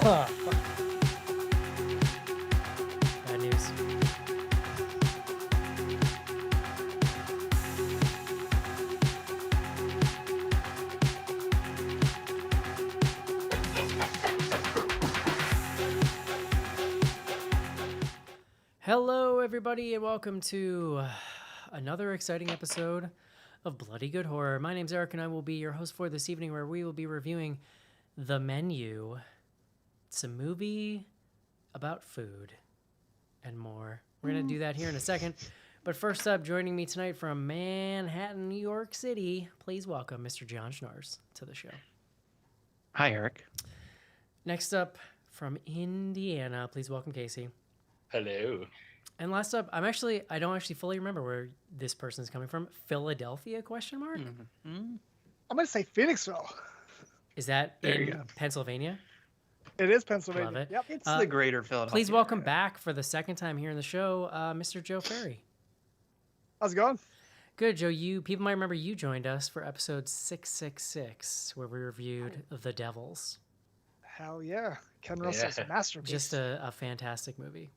Bad news. Hello, everybody, and welcome to another exciting episode of Bloody Good Horror. My name's Eric, and I will be your host for this evening, where we will be reviewing The Menu. It's a movie about food and more. We're going to do that here in a second. But first up, joining me tonight from Manhattan, New York City, please welcome Mr. John Schnars to the show. Hi, Eric. Next up, from Indiana, please welcome Casey. Hello. And last up, I don't actually fully remember where this person is coming from. Philadelphia, question mark? I'm going to say Phoenixville. Is that There you in go. Pennsylvania? It is Pennsylvania. Love it. Yep. It's the greater Philadelphia. Please welcome area. back for the second time here in the show, Mr. Joe Ferry. How's it going? Good, Joe. People might remember you joined us for episode 666, where we reviewed The Devils. Hell yeah. Ken Russell's Yeah. masterpiece. Just a fantastic movie.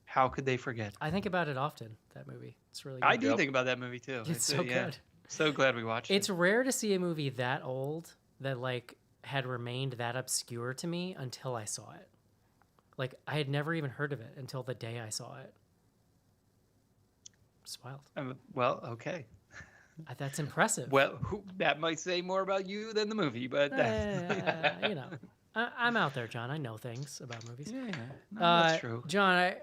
How could they forget? I think about it often, that movie. It's really good. I do Yep. think about that movie too. It's so yeah. good. So glad we watched It's it. rare to see a movie that old that had remained that obscure to me until I saw it. I had never even heard of it until the day I saw it. It's wild. Well, okay. That's impressive. Well, that might say more about you than the movie, but I'm out there, John. I know things about movies. yeah, no, that's true. John,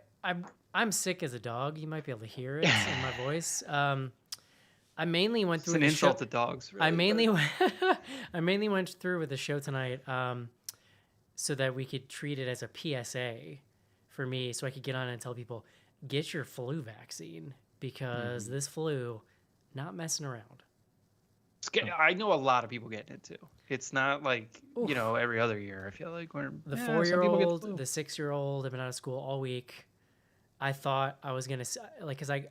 I'm sick as a dog. You might be able to hear it in my voice. I mainly went It's through an the insult show. to dogs. Really, I mainly went through with the show tonight, so that we could treat it as a PSA for me, so I could get on and tell people, get your flu vaccine because this flu, not messing around. I know a lot of people getting it too. It's not like Oof. every other year. I feel like The some people get the 4-year-old, flu. the 6-year-old have been out of school all week. I thought I was gonna because I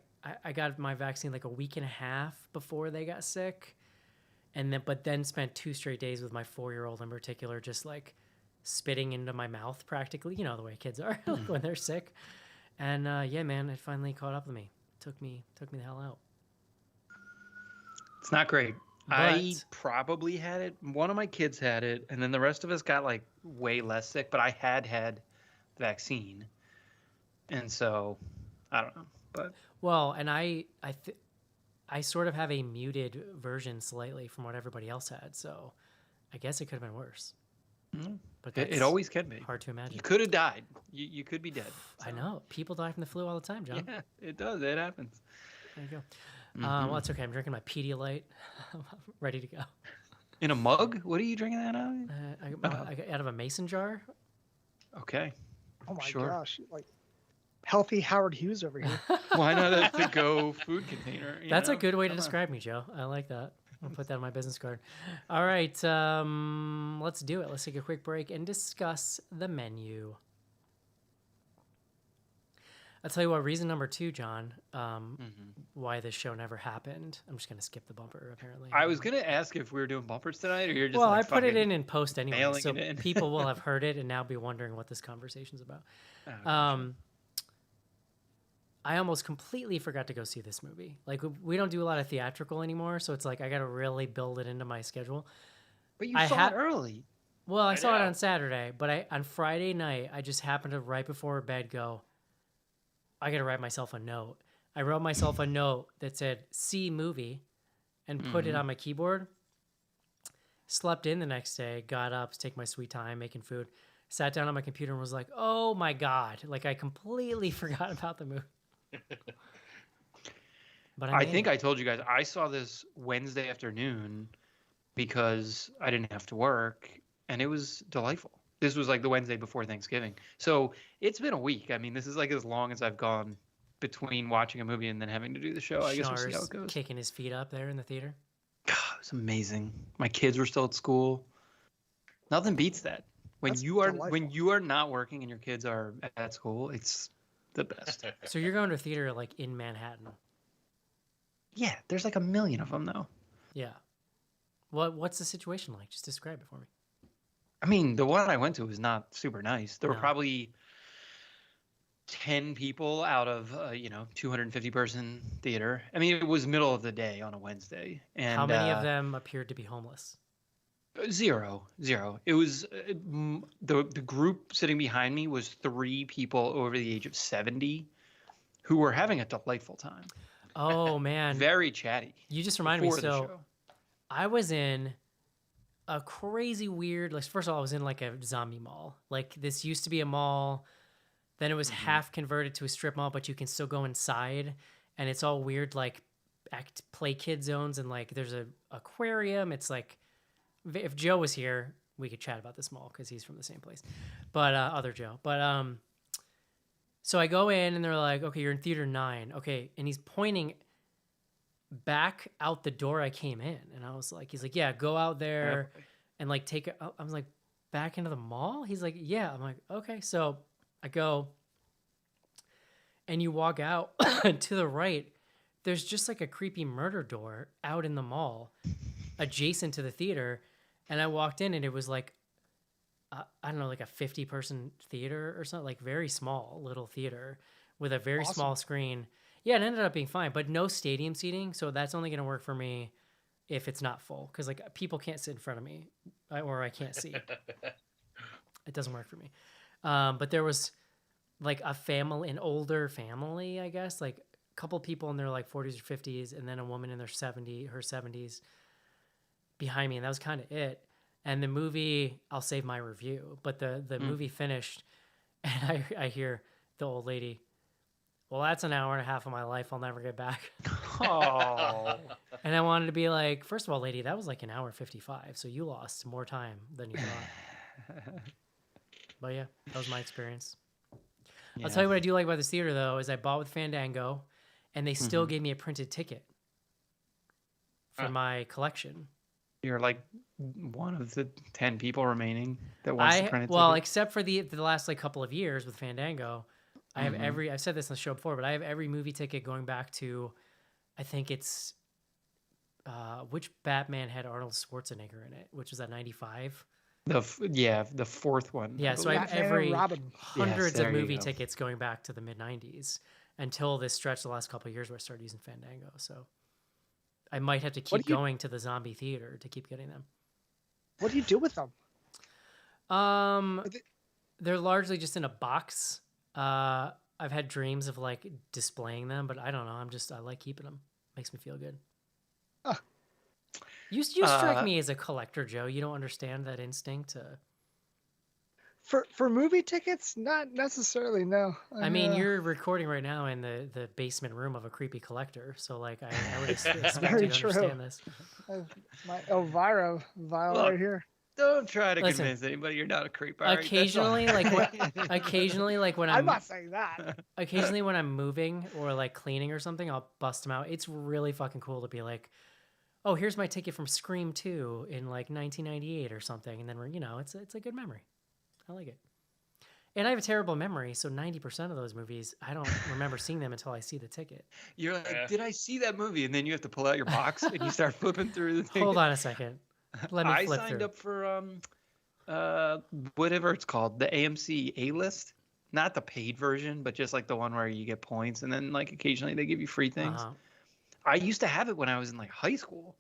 got my vaccine a week and a half before they got sick, but then spent 2 straight days with my 4-year-old in particular, just spitting into my mouth practically. You know the way kids are when they're sick. And yeah, man, it finally caught up with me. Took me the hell out. It's not great. I But- probably had it. One of my kids had it, and then the rest of us got way less sick. But I had the vaccine, and so I don't know. But Well, and I sort of have a muted version slightly from what everybody else had, so I guess it could have been worse. But it that's always can be. hard to imagine. You could have died. You could be dead. I know. People die from the flu all the time, John. Yeah, it does. It happens. There you go. Well, it's okay. I'm drinking my Pedialyte. I'm ready to go. In a mug? What are you drinking that out of? I got out of a mason jar. Okay. Oh my Sure. gosh. Healthy Howard Hughes over here. Why not a to-go food container? That's a good way to Come on. describe me, Joe. I like that. I'll put that on my business card. All right. Let's do it. Let's take a quick break and discuss The Menu. I'll tell you what, reason number 2, John, why this show never happened. I'm just going to skip the bumper, apparently. I was gonna ask if we were doing bumpers tonight, or you're just. Well, like, I put it fucking- in post anyway, mailing so it in. people will have heard it and now be wondering what this conversation's about. Oh, gotcha. I almost completely forgot to go see this movie. We don't do a lot of theatrical anymore, so it's I got to really build it into my schedule. But you I saw it early. Well, I saw it know. on Saturday, but on Friday night, I just happened to, right before bed, go, I got to write myself a note. I wrote myself a note that said, see movie, and put it on my keyboard. Slept in the next day, got up to take my sweet time making food, sat down on my computer and was like, oh my God. I completely forgot about the movie. But I think I told you guys I saw this Wednesday afternoon because I didn't have to work, and it was delightful. This was the Wednesday before Thanksgiving, so it's been a week. I mean, this is as long as I've gone between watching a movie and then having to do the show. I guess we'll see how it goes. Kicking his feet up there in the theater. God, it was amazing. My kids were still at school. Nothing beats that. When That's you are delightful. not working and your kids are at school, it's the best. So you're going to a theater in Manhattan. Yeah, there's a million of them though. Yeah. What's the situation like? Just describe it for me. I mean, the one I went to was not super nice. There were No. probably 10 people out of 250 person theater. I mean, it was middle of the day on a Wednesday, and How many of them appeared to be homeless? zero. It was the group sitting behind me was 3 people over the age of 70 who were having a delightful time. Oh man, Very chatty. you just reminded me. before the So show. I was in a crazy weird. Like first of all, I was in like a zombie mall. Like this used to be a mall. Then it was half converted to a strip mall, but you can still go inside, and it's all weird like play kid zones, and like there's a aquarium. It's like if Joe was here, we could chat about this mall because he's from the same place. But other Joe. But so I go in and they're like, okay, you're in theater 9. Okay, and he's pointing back out the door I came in, and I was like, he's like, yeah, go out there and like take it. I was like, back into the mall. He's like, yeah. I'm like, okay, so. I go, and you walk out to the right. There's just like a creepy murder door out in the mall, adjacent to the theater. And I walked in, and it was like, I don't know, like a 50-person theater or something, like very small little theater with a very small screen. Yeah, it ended up being fine, but no stadium seating. So that's only going to work for me if it's not full, because like people can't sit in front of me, or I can't see. It doesn't work for me. But there was like an older family, I guess, like a couple people in their like 40s or 50s, and then a woman in her 70s behind me, and that was kind of it. And the movie, I'll save my review, but the movie finished, and I hear the old lady, well, that's an hour and a half of my life I'll never get back. Oh. And I wanted to be like, first of all, lady, that was like an hour 55, so you lost more time than you thought. But yeah, that was my experience. Yeah. I'll tell you what I do like about this theater, though, is I bought with Fandango, and they still gave me a printed ticket for my collection. You're like one of the 10 people remaining that wants to print it. Well, except for the last like couple of years with Fandango, I have I've said this on the show before, but I have every movie ticket going back to, I think it's, which Batman had Arnold Schwarzenegger in it, which was at 95. The fourth one. Yeah, so I have Batman and every Robin. hundreds Yes, of there you movie go. tickets going back to the mid 90s until this stretch the last couple of years where I started using Fandango. So I might have to keep going to the zombie theater to keep getting them. What do you do with them? They're largely just in a box. I've had dreams of like displaying them, but I don't know. I like keeping them. Makes me feel good. You strike me as a collector, Joe. You don't understand that instinct to... For movie tickets, not necessarily. No. I mean, you're recording right now in the basement room of a creepy collector, so like I would expect Very you to true. understand this. My Elvira vial Look, right here. Don't try to Listen, convince anybody you're not a creep. All right? Occasionally, like when I'm not saying that. occasionally when I'm moving or like cleaning or something, I'll bust them out. It's really fucking cool to be like, oh, here's my ticket from Scream 2 in like 1998 or something, and then it's a good memory. I like it. And I have a terrible memory, so 90% of those movies, I don't remember seeing them until I see the ticket. You're like, did I see that movie? And then you have to pull out your box and you start flipping through the thing. Hold on a second. Let me flip I signed through. up for whatever it's called, the AMC A-list. Not the paid version, but just like the one where you get points and then like occasionally they give you free things. Uh-huh. I used to have it when I was in like high school,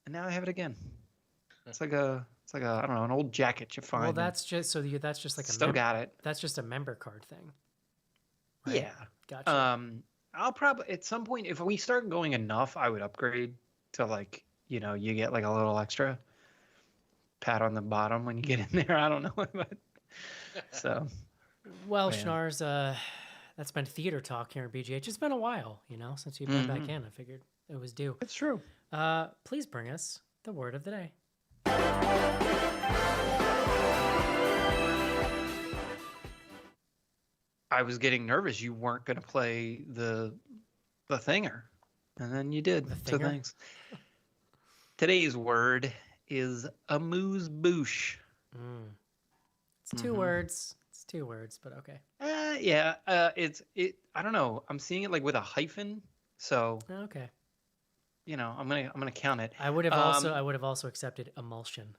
and now I have it again. It's like a I don't know, an old jacket you find. Well, that's just like still got it. That's just a member card thing. Right? Yeah. Gotcha. I'll probably at some point, if we start going enough, I would upgrade to like, you get like a little extra pat on the bottom when you get in there. I don't know, but so. Well, yeah. Schnars, that's been theater talk here in BGH. It's been a while, since you've been back in. I figured it was due. It's true. Please bring us the word of the day. I was getting nervous you weren't going to play the thinger, and then you did. So thinger? thanks. Today's word is amuse-bouche. It's two words. It's 2 words, but okay. Yeah. I don't know. I'm seeing it like with a hyphen, so Okay. I'm gonna count it. I would have also accepted emulsion.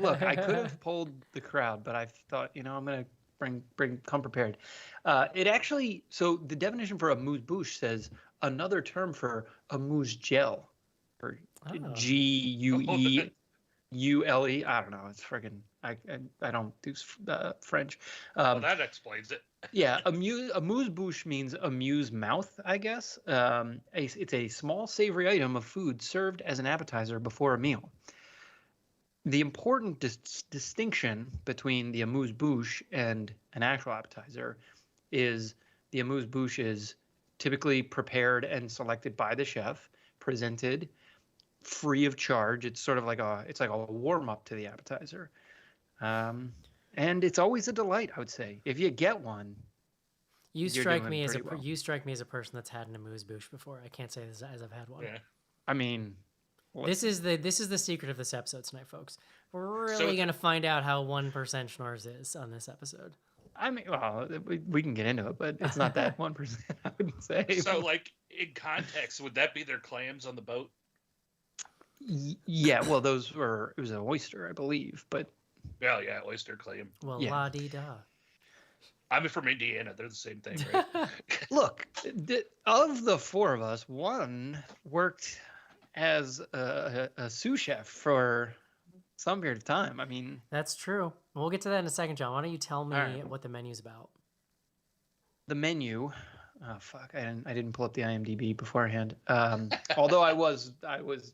Look, I could have pulled the crowd, but I thought, I'm gonna come prepared. It actually, so the definition for amuse-bouche says another term for amuse-gel, or Oh. Gueule. I don't know. It's friggin' I don't do French. Well, that explains it. Yeah, amuse-bouche means amuse mouth, I guess. It's a small savory item of food served as an appetizer before a meal. The important distinction between the amuse-bouche and an actual appetizer is the amuse-bouche is typically prepared and selected by the chef, presented free of charge. It's sort of like a warm-up to the appetizer. And it's always a delight, I would say. If you get one, you you're strike doing me as pretty well. you strike me as a person that's had an amuse-bouche before. I can't say this as I've had one. Yeah. I mean, This is the secret of this episode tonight, folks. We're really So- gonna find out how 1% Schnorrs is on this episode. I mean, well, we can get into it, but it's not that 1%, I wouldn't say. So, like, in context, would that be their clams on the boat? Yeah, well, it was an oyster, I believe, but Yeah, oyster clam. Well, Yeah. la di da. I'm from Indiana. They're the same thing, right? look, of the four of us, one worked as a sous chef for some period of time. I mean, That's true. We'll get to that in a second, John. Why don't you tell me All right. what the menu's about? the menu. Oh fuck! I didn't pull up the IMDb beforehand. Although I was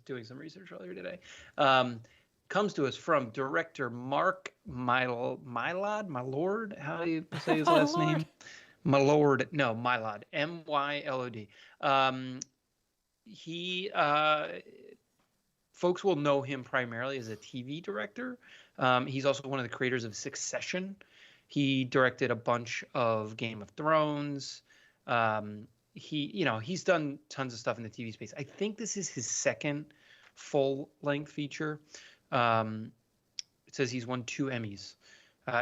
doing some research earlier today. Comes to us from director Mark Mylod. How do you say his last name? Mylod. No, Mylod. Mylod. He folks will know him primarily as a TV director. He's also one of the creators of Succession. He directed a bunch of Game of Thrones. He's done tons of stuff in the TV space. I think this is his second full-length feature. It says he's won 2 Emmys.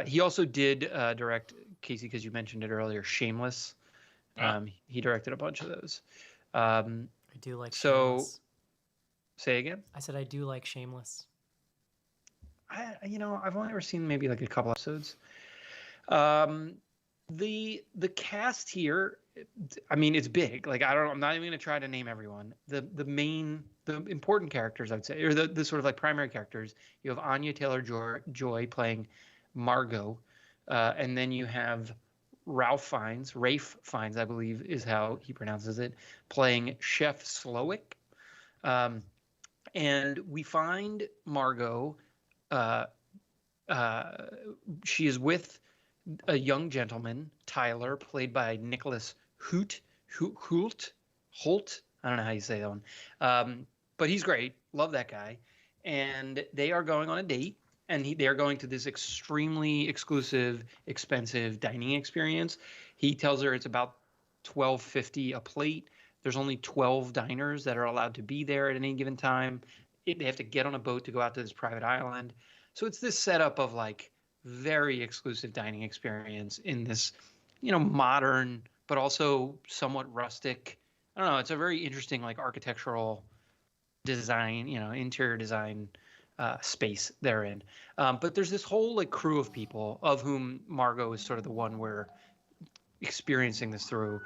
He also did direct, Casey, because you mentioned it earlier, Shameless. He directed a bunch of those. I do like So- Shameless. Say again? I said I do like Shameless. I've only ever seen maybe like a couple episodes. The cast here, I mean, it's big. Like I'm not even gonna try to name everyone. The important characters, I'd say, or the sort of like primary characters. You have Anya Taylor-Joy playing Margot, and then you have Rafe Fiennes, I believe is how he pronounces it, playing Chef Slowick. And we find Margot. She is with a young gentleman, Tyler, played by Nicholas Hoult. I don't know how you say that one. But he's great. Love that guy. And they are going on a date, and they are going to this extremely exclusive, expensive dining experience. He tells her it's about $12.50 a plate. There's only 12 diners that are allowed to be there at any given time. They have to get on a boat to go out to this private island. So it's this setup of like very exclusive dining experience in this, modern, but also somewhat rustic. I don't know. It's a very interesting, like architectural design, interior design space they're in. But there's this whole like crew of people, of whom Margot is sort of the one we're experiencing this through.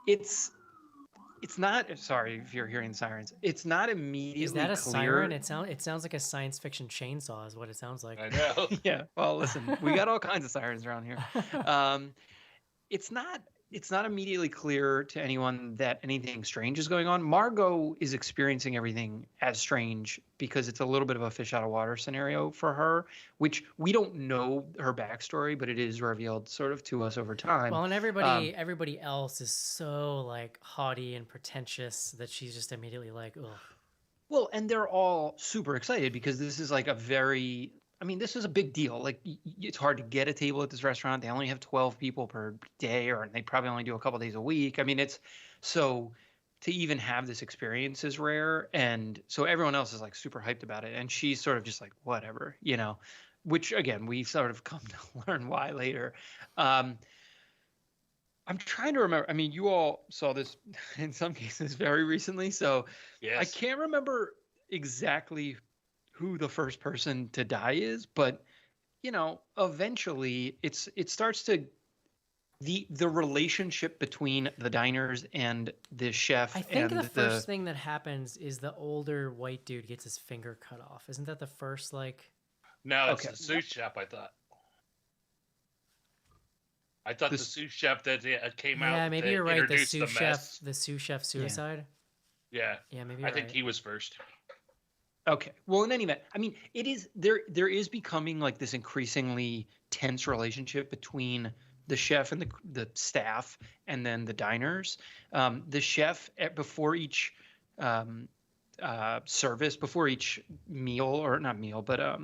It's not. Sorry if you're hearing the sirens. It's not immediately Is that a clear. siren? It sounds like a science fiction chainsaw is what it sounds like. I know. Yeah. Well, listen, we got all kinds of sirens around here. It's not immediately clear to anyone that anything strange is going on. Margot is experiencing everything as strange because it's a little bit of a fish out of water scenario for her, which we don't know her backstory, but it is revealed sort of to us over time. Well, and everybody else is so like haughty and pretentious that she's just immediately like, ugh. Well, and they're all super excited because this is like this is a big deal. Like it's hard to get a table at this restaurant. They only have 12 people per day, or they probably only do a couple days a week. I mean, it's so to even have this experience is rare. And so everyone else is like super hyped about it. And she's sort of just like, whatever, which again, we sort of come to learn why later. I'm trying to remember. I mean, you all saw this in some cases very recently. So Yes. I can't remember exactly who the first person to die is, but eventually it starts to the relationship between the diners and the chef I think and the first thing that happens is the older white dude gets his finger cut off. Isn't that the first like? No, it's Okay. the sous chef. I thought the sous chef that came out. Yeah, maybe to you're right. The introduce sous mess. chef, the sous chef suicide. Yeah, Yeah, maybe I you're think right. he was first. Okay. Well, in any event, I mean, it is there is becoming like this increasingly tense relationship between the chef and the staff and then the diners. The chef before each service, before each meal, or not meal, but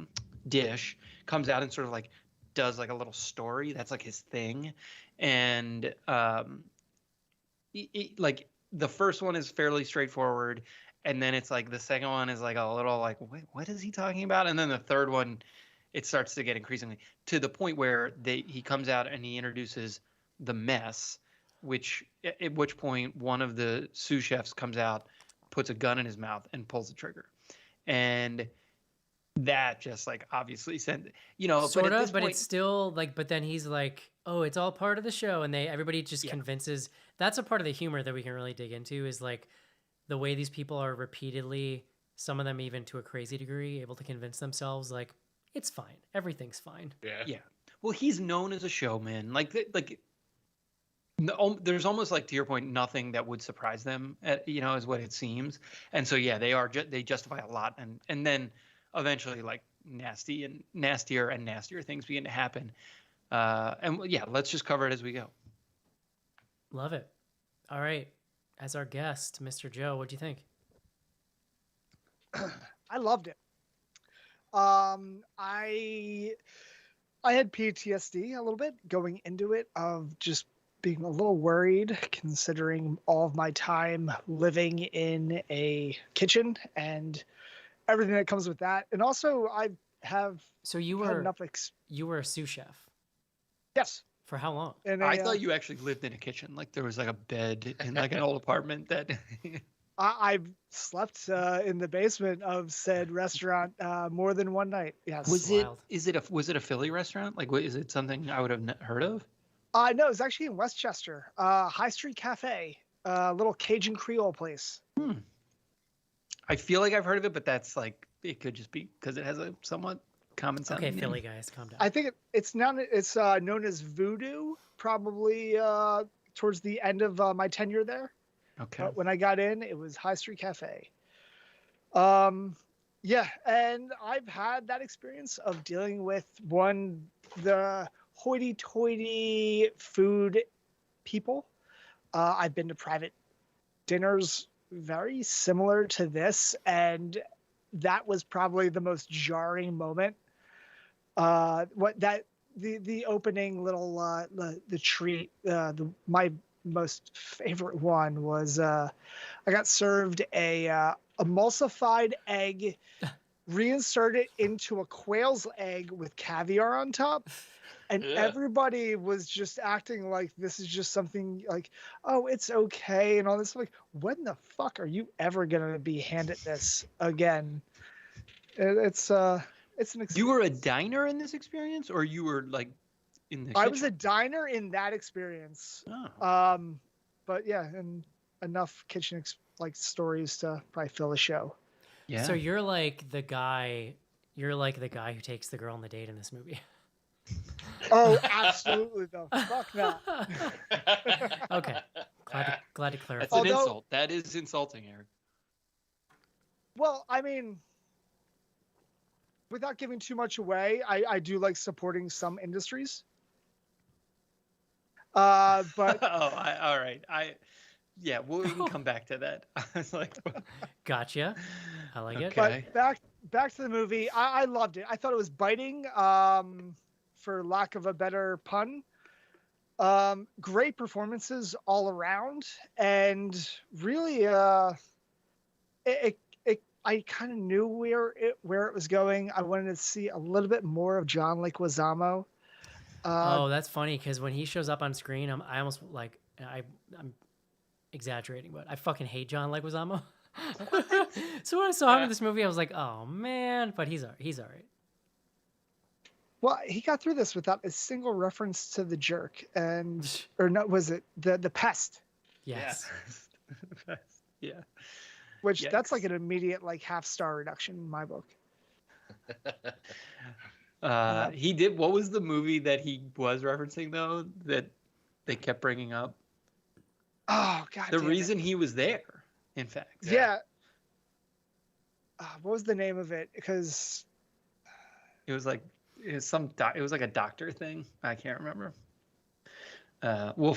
dish, comes out and sort of like does like a little story. That's like his thing. And like the first one is fairly straightforward, and then it's like the second one is like a little like, what is he talking about? And then the third one, it starts to get increasingly to the point where he comes out and he introduces the mess, at which point one of the sous chefs comes out, puts a gun in his mouth, and pulls the trigger. And that just like obviously sent, Sort of, this but point, it's still like. But then he's like, "Oh, it's all part of the show," and everybody just convinces. That's a part of the humor that we can really dig into is like the way these people are repeatedly, some of them even to a crazy degree, able to convince themselves like it's fine, everything's fine. Yeah. Well, he's known as a showman. There's almost like, to your point, nothing that would surprise them, is what it seems. And so, yeah, they justify a lot. And then eventually like nastier and nastier things begin to happen. And yeah, let's just cover it as we go. Love it. All right. As our guest, Mr. Joe, what'd you think? I loved it. I had PTSD a little bit going into it, of just being a little worried, considering all of my time living in a kitchen and everything that comes with that. And also, I have So you had were enough you were a sous chef yes. for how long? And I thought you actually lived in a kitchen, like there was like a bed in like an old apartment that. I've slept in the basement of said restaurant more than one night. Yes. Was Wild. it a Philly restaurant? Like, is it something I would have heard of? No, it was actually in Westchester, High Street Cafe, little Cajun Creole place. I feel like I've heard of it, but that's like, it could just be because it has a somewhat common sound. Okay, Philly guys, calm down. I think it's known as Voodoo, probably towards the end of my tenure there. Okay. But when I got in, it was High Street Cafe. Yeah, and I've had that experience of dealing with the hoity-toity food people. I've been to private dinners very similar to this, and that was probably the most jarring moment. The opening little the treat, my most favorite one was I got served a emulsified egg, reinserted into a quail's egg with caviar on top. And everybody was just acting like this is just something like, oh, it's okay and all this. Like, when the fuck are you ever gonna be handed this again? It's an experience. You were a diner in this experience, or you were like in the kitchen? I was a diner in that experience. Oh. But yeah, and enough kitchen stories to probably fill the show. Yeah. So you're like the guy who takes the girl on the date in this movie. Oh, absolutely though. Fuck no. Okay. Glad to clarify. That's an insult. That is insulting, Eric. Well, I mean, without giving too much away, I do like supporting some industries. But all right. We can come back to that. I was like, Gotcha. I like it. Okay. But back to the movie. I loved it. I thought it was biting, for lack of a better pun. Great performances all around, and really, I kind of knew where it was going. I wanted to see a little bit more of John Leguizamo. That's funny because when he shows up on screen, I'm exaggerating, but I fucking hate John Leguizamo. So when I saw him in this movie, I was like, oh man, but he's all right. Well, he got through this without a single reference to the jerk, or no, was it the pest? Yes. Yeah. Which that's Yikes. like an immediate like half-star reduction in my book. He did. What was the movie that he was referencing though that they kept bringing up? Oh God! The damn reason he was there, in fact. it. Yeah. What was the name of it? Because It was like it was like a doctor thing. I can't remember.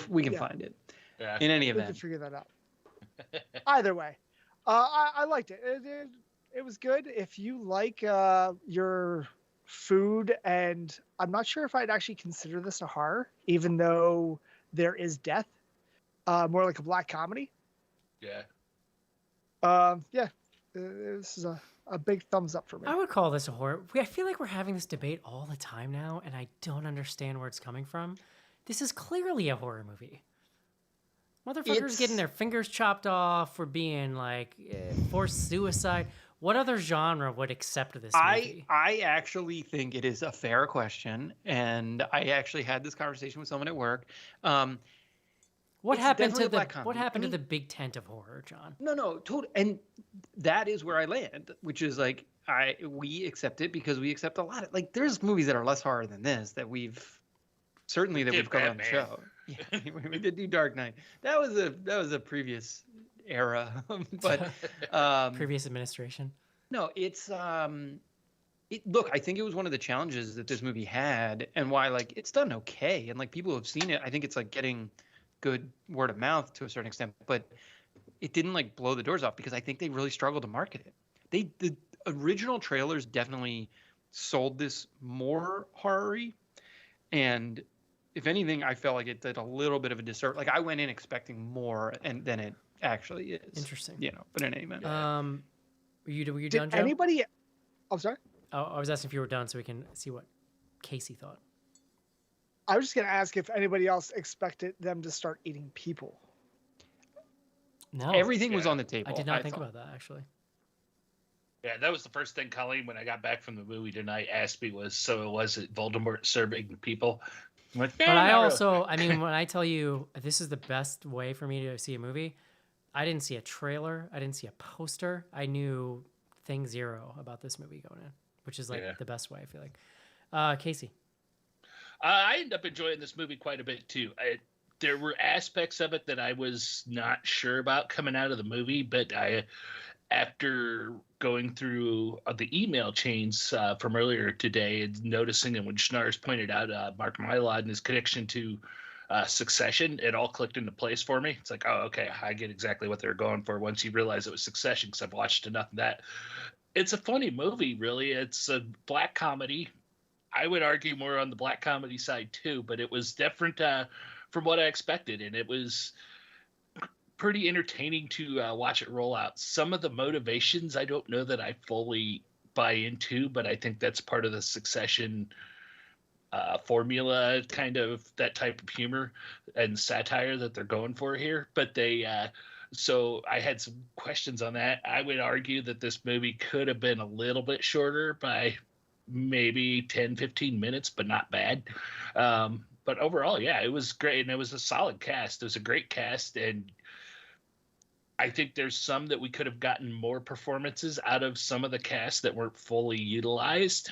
We can Yeah. find it. Yeah. In any we can event, figure that out. Either way, I liked it. It was good. If you like your food, and I'm not sure if I'd actually consider this a horror, even though there is death. More like a black comedy. Yeah. Yeah, this is a big thumbs up for me. I would call this a horror. I feel like we're having this debate all the time now, and I don't understand where it's coming from. This is clearly a horror movie. Motherfuckers getting their fingers chopped off for being like forced suicide. What other genre would accept this movie? I actually think it is a fair question, and I actually had this conversation with someone at work. What it's happened definitely to a black the comedy. what happened I mean- to the big tent of horror, John? No, totally. And that is where I land, which is like we accept it because we accept a lot of like there's movies that are less horror than this that we've covered on the Batman. show. Yeah, we did do Dark Knight. That was a previous era, but Previous administration. no, it's look, I think it was one of the challenges that this movie had, and why like it's done okay, and like people have seen it. I think it's like getting good word of mouth to a certain extent, but it didn't like blow the doors off because I think they really struggled to market it. The original trailers definitely sold this more horror-y, and if anything, I felt like it did a little bit of a disservice. Like I went in expecting more, and than it actually is. Interesting. You know, but in any event. Were you Did done, Joe? anybody? I'm sorry. Oh, I was asking if you were done so we can see what Casey thought. I was just gonna ask if anybody else expected them to start eating people. No, Everything was Yeah. on the table. I did not think thought. about that actually. Yeah, that was the first thing Colleen, when I got back from the movie tonight, asked me was, so was it Voldemort serving people? I'm like, But "Eh, I not really." also, I mean, when I tell you this is the best way for me to see a movie, I didn't see a trailer. I didn't see a poster. I knew thing zero about this movie going in, which is like Yeah. the best way, I feel like. Casey. I ended up enjoying this movie quite a bit too. There were aspects of it that I was not sure about coming out of the movie, but after going through the email chains from earlier today and noticing, and when Schnars pointed out Mark Mylod and his connection to Succession, it all clicked into place for me. It's like, oh, okay, I get exactly what they're going for once you realize it was Succession, because I've watched enough of that. It's a funny movie, really. It's a black comedy. I would argue more on the black comedy side too, but it was different from what I expected, and it was pretty entertaining to watch it roll out. Some of the motivations I don't know that I fully buy into, but I think that's part of the Succession formula, kind of that type of humor and satire that they're going for here. But so I had some questions on that. I would argue that this movie could have been a little bit shorter by maybe 10, 15 minutes, but not bad. But overall, yeah, it was great. And it was a solid cast. It was a great cast. And I think there's some that we could have gotten more performances out of some of the cast that weren't fully utilized.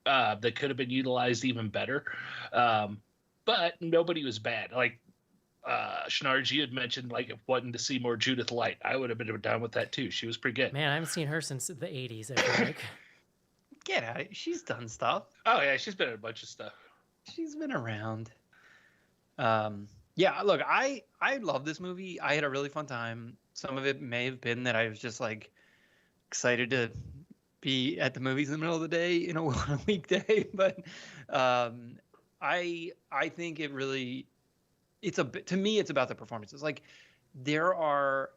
That could have been utilized even better. But nobody was bad. Like Schnarge, you had mentioned like wanting to see more Judith Light. I would have been down with that too. She was pretty good. Man, I haven't seen her since the 80s, I feel like. Get out. She's done stuff. Oh yeah, she's been in a bunch of stuff. She's been around. Yeah, look, I love this movie. I had a really fun time. Some of it may have been that I was just like excited to be at the movies in the middle of the day, you know, on a weekday. But I think it really, to me, it's about the performances. Like there are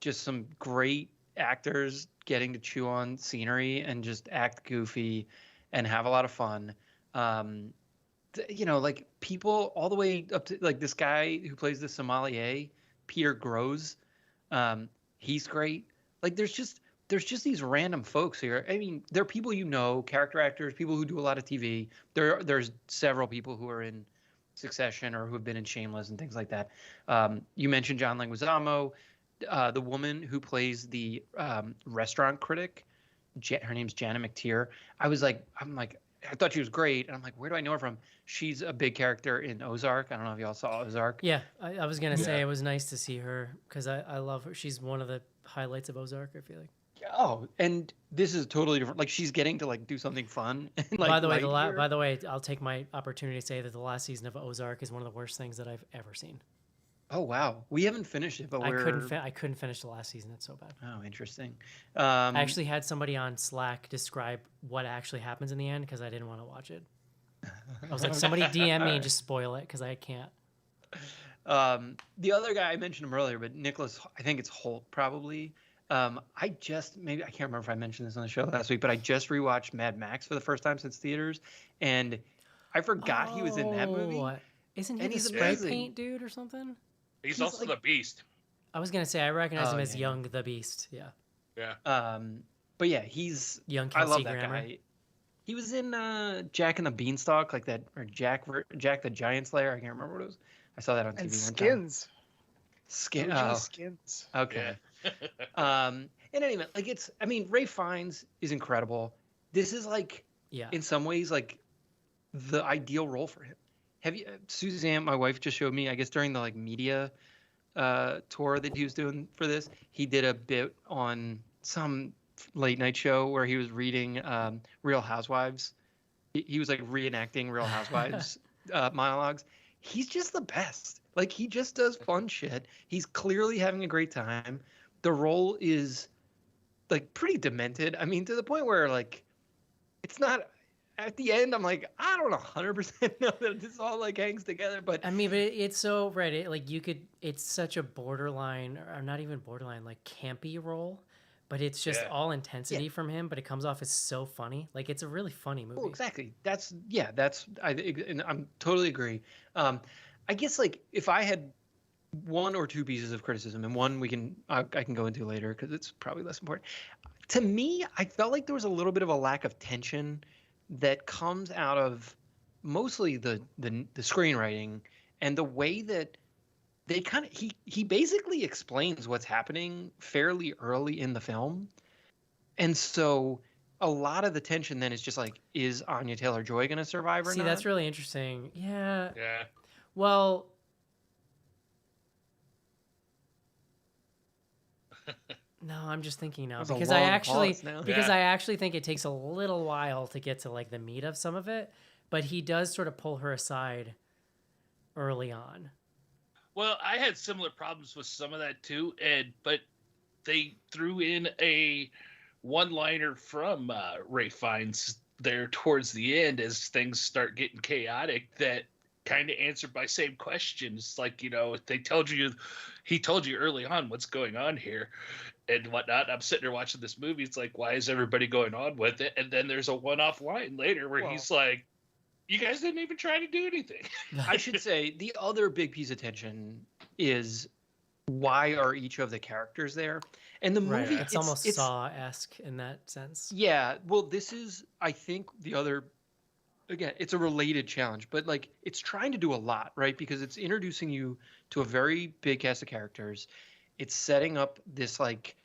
just some great actors getting to chew on scenery and just act goofy and have a lot of fun. You know, like people all the way up to like this guy who plays the sommelier, Peter Grosz. He's great. Like there's just these random folks here. I mean, they're people you know, character actors, people who do a lot of TV. There's several people who are in Succession or who have been in Shameless and things like that. You mentioned John Leguizamo, the woman who plays the restaurant critic. Her name's Jana McTeer. I'm like, I thought she was great, and I'm like, where do I know her from? She's a big character in Ozark. I don't know if y'all saw Ozark. Yeah, I was gonna say Yeah. it was nice to see her because I love her. She's one of the highlights of Ozark. I feel like. Oh, and this is totally different. Like she's getting to like do something fun. And, like, by the way, light here. by the way, I'll take my opportunity to say that the last season of Ozark is one of the worst things that I've ever seen. Oh wow, we haven't finished it, but I we're. couldn't finish the last season. It's so bad. Oh, interesting. I actually had somebody on Slack describe what actually happens in the end because I didn't want to watch it. I was like, somebody DM me and just spoil it because I can't. The other guy I mentioned him earlier, but Nicholas, I think it's Holt probably. I can't remember if I mentioned this on the show last week, but I just rewatched Mad Max for the first time since theaters, and I forgot he was in that movie. Isn't he And the he's spray amazing. paint dude or something? He's also the Beast. I was gonna say I recognize him Oh, as yeah. Young the Beast. Yeah, Yeah. But yeah, he's. Young I Kelsey love that Grammer. guy. He was in Jack and the Beanstalk, like that, or Jack the Giant Slayer. I can't remember what it was. I saw that on TV And one time. Skins. Oh, Skins. okay. Yeah. In any event, like I mean, Ray Fiennes is incredible. This is like, Yeah. in some ways, like the ideal role for him. Have you, Suzanne, my wife, just showed me, I guess during the like media tour that he was doing for this, he did a bit on some late night show where he was reading Real Housewives. He was like reenacting Real Housewives monologues. He's just the best. Like he just does fun shit. He's clearly having a great time. The role is like pretty demented. I mean, to the point where like it's not at the end. I'm like, I don't 100% know that this all like hangs together, but I mean, but it's so right. Like you could, it's such a borderline, or not even borderline, like campy role, but it's just Yeah. all intensity from him. But it comes off as so funny. Like it's a really funny movie. well, exactly. I'm totally agree. I guess like if I had one or two pieces of criticism, and one I can go into later because it's probably less important. To me, I felt like there was a little bit of a lack of tension that comes out of mostly the screenwriting and the way that they kind of he basically explains what's happening fairly early in the film, and so a lot of the tension then is just like, is Anya Taylor-Joy going to survive or See, not? that's really interesting. Yeah. Yeah. Well. No, I'm just thinking now That was a because long I actually pause now. because Yeah. I actually think it takes a little while to get to like the meat of some of it, but he does sort of pull her aside early on. Well, I had similar problems with some of that too, but they threw in a one-liner from Ray Fiennes there towards the end as things start getting chaotic that kind of answered my same questions. Like, he told you early on what's going on here and whatnot. I'm sitting there watching this movie. It's like, why is everybody going on with it? And then there's a one-off line later where he's like, you guys didn't even try to do anything. I should say the other big piece of tension is why are each of the characters there? And the Right. movie, It's almost Saw-esque in that sense. Yeah, well, this is, I think, the other. Again, it's a related challenge, but like it's trying to do a lot, right? Because it's introducing you to a very big cast of characters. It's setting up this like,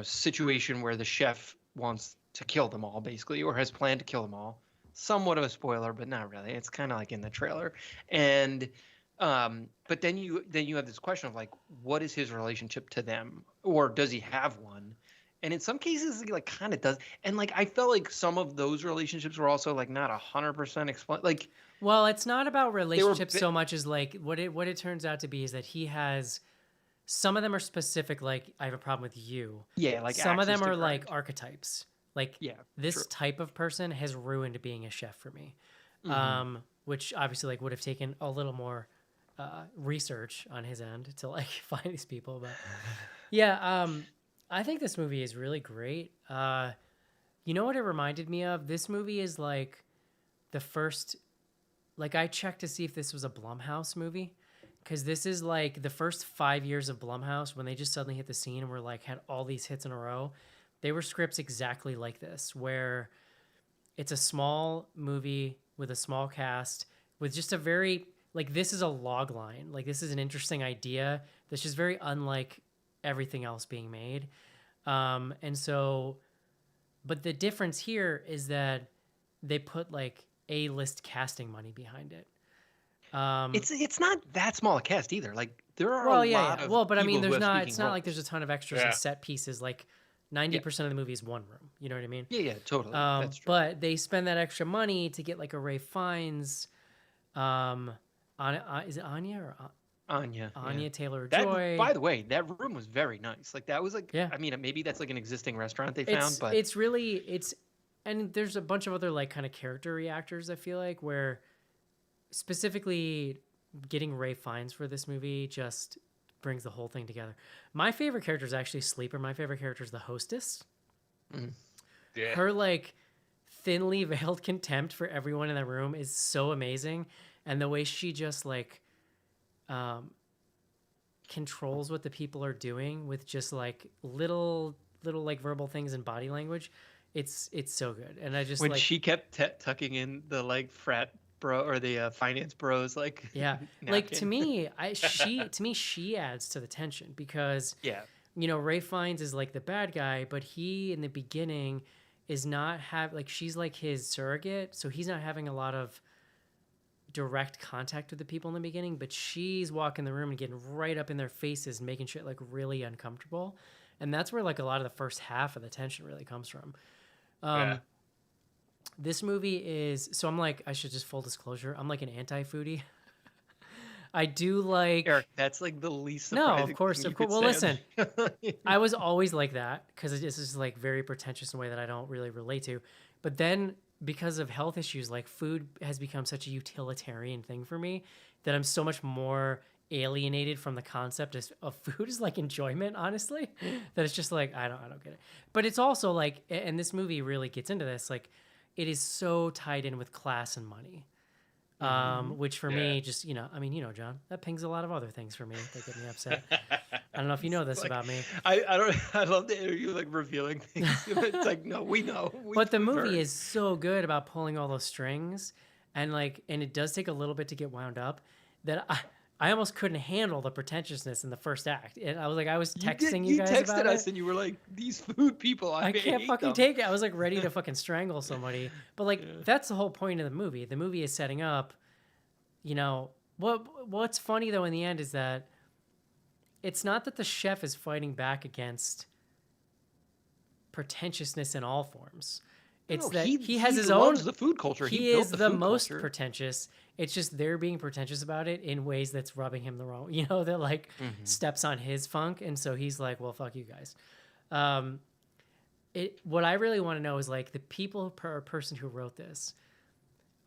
situation where the chef wants to kill them all, basically, or has planned to kill them all. Somewhat of a spoiler, but not really. It's kind of like in the trailer, and but then you have this question of like, what is his relationship to them, or does he have one? And in some cases, he like kind of does. And like I felt like some of those relationships were also like not 100% explained. Like, well, it's not about relationships bit- so much as like what it turns out to be is that he has. Some of them are specific, like I have a problem with you. yeah, like some of them access to are like crimes. archetypes. Like Yeah, this true. type of person has ruined being a chef for me. Mhm. Which obviously like would have taken a little more research on his end to like find these people. But yeah, I think this movie is really great. You know what it reminded me of? This movie is like the first, like I checked to see if this was a Blumhouse movie because this is like the first 5 years of Blumhouse when they just suddenly hit the scene and were like had all these hits in a row. They were scripts exactly like this, where it's a small movie with a small cast with just a very like this is a log line. Like this is an interesting idea that's just very unlike everything else being made. And so, but the difference here is that they put like A-list casting money behind it. It's not that small a cast either. Like there are Well, a yeah, lot yeah. of Well, but I mean, people who there's have not. speaking It's not like roles. there's a ton of extras and set pieces. Like 90% of the movie is one room. You know what I mean? Yeah, totally. That's true. But they spend that extra money to get like a Ray Fiennes, is it Anya or Anya. Anya Yeah. Taylor-Joy? By the way, that room was very nice. Like that was like, Yeah. I mean, maybe that's like an existing restaurant they found, but it's really and there's a bunch of other like kind of character reactors. I feel like where specifically getting Ray Fiennes for this movie just brings the whole thing together. My favorite character is actually Sleeper. My favorite character is the hostess. Yeah. Her like thinly veiled contempt for everyone in the room is so amazing, and the way she just like controls what the people are doing with just like little like verbal things and body language, it's so good. And I just when like she kept tucking in the like frat bro or the finance bros, like yeah, like to napkin. me she adds to the tension because Yeah, you know, Ray Fiennes is like the bad guy, but he in the beginning is not like she's like his surrogate, so he's not having a lot of direct contact with the people in the beginning, but she's walking the room and getting right up in their faces and making shit like really uncomfortable. And that's where like a lot of the first half of the tension really comes from. This movie is so I'm like, I should just full disclosure, I'm like an anti-foodie. I do like Eric, that's like the least No, surprising of course, thing you of course. could Well, say on the- I was always like that because this is like very pretentious in a way that I don't really relate to. But then because of health issues, like food has become such a utilitarian thing for me that I'm so much more alienated from the concept of food as like enjoyment, honestly, that it's just like I don't get it. But it's also like, and this movie really gets into this, like it is so tied in with class and money. Which for me, just, you know, I mean, you know, John, that pings a lot of other things for me that get me upset. I don't know if you know this Like, about me. I love the interview like revealing things. It's like, no, we know. But the we've movie heard. is so good about pulling all those strings and like, and it does take a little bit to get wound up that I almost couldn't handle the pretentiousness in the first act. And I was like, I was texting you guys texted about us it. and you were like, these food people, I can't hate fucking them. take it. I was like ready to fucking strangle somebody. But like, that's the whole point of the movie. The movie is setting up, you know, what's funny though in the end is that it's not that the chef is fighting back against pretentiousness in all forms. It's that he has his own loves the food culture. He built is the food most culture. pretentious. It's just they're being pretentious about it in ways that's rubbing him the wrong. You know, that like steps on his funk, and so he's like, "Well, fuck you guys." What I really want to know is like the people per person who wrote this.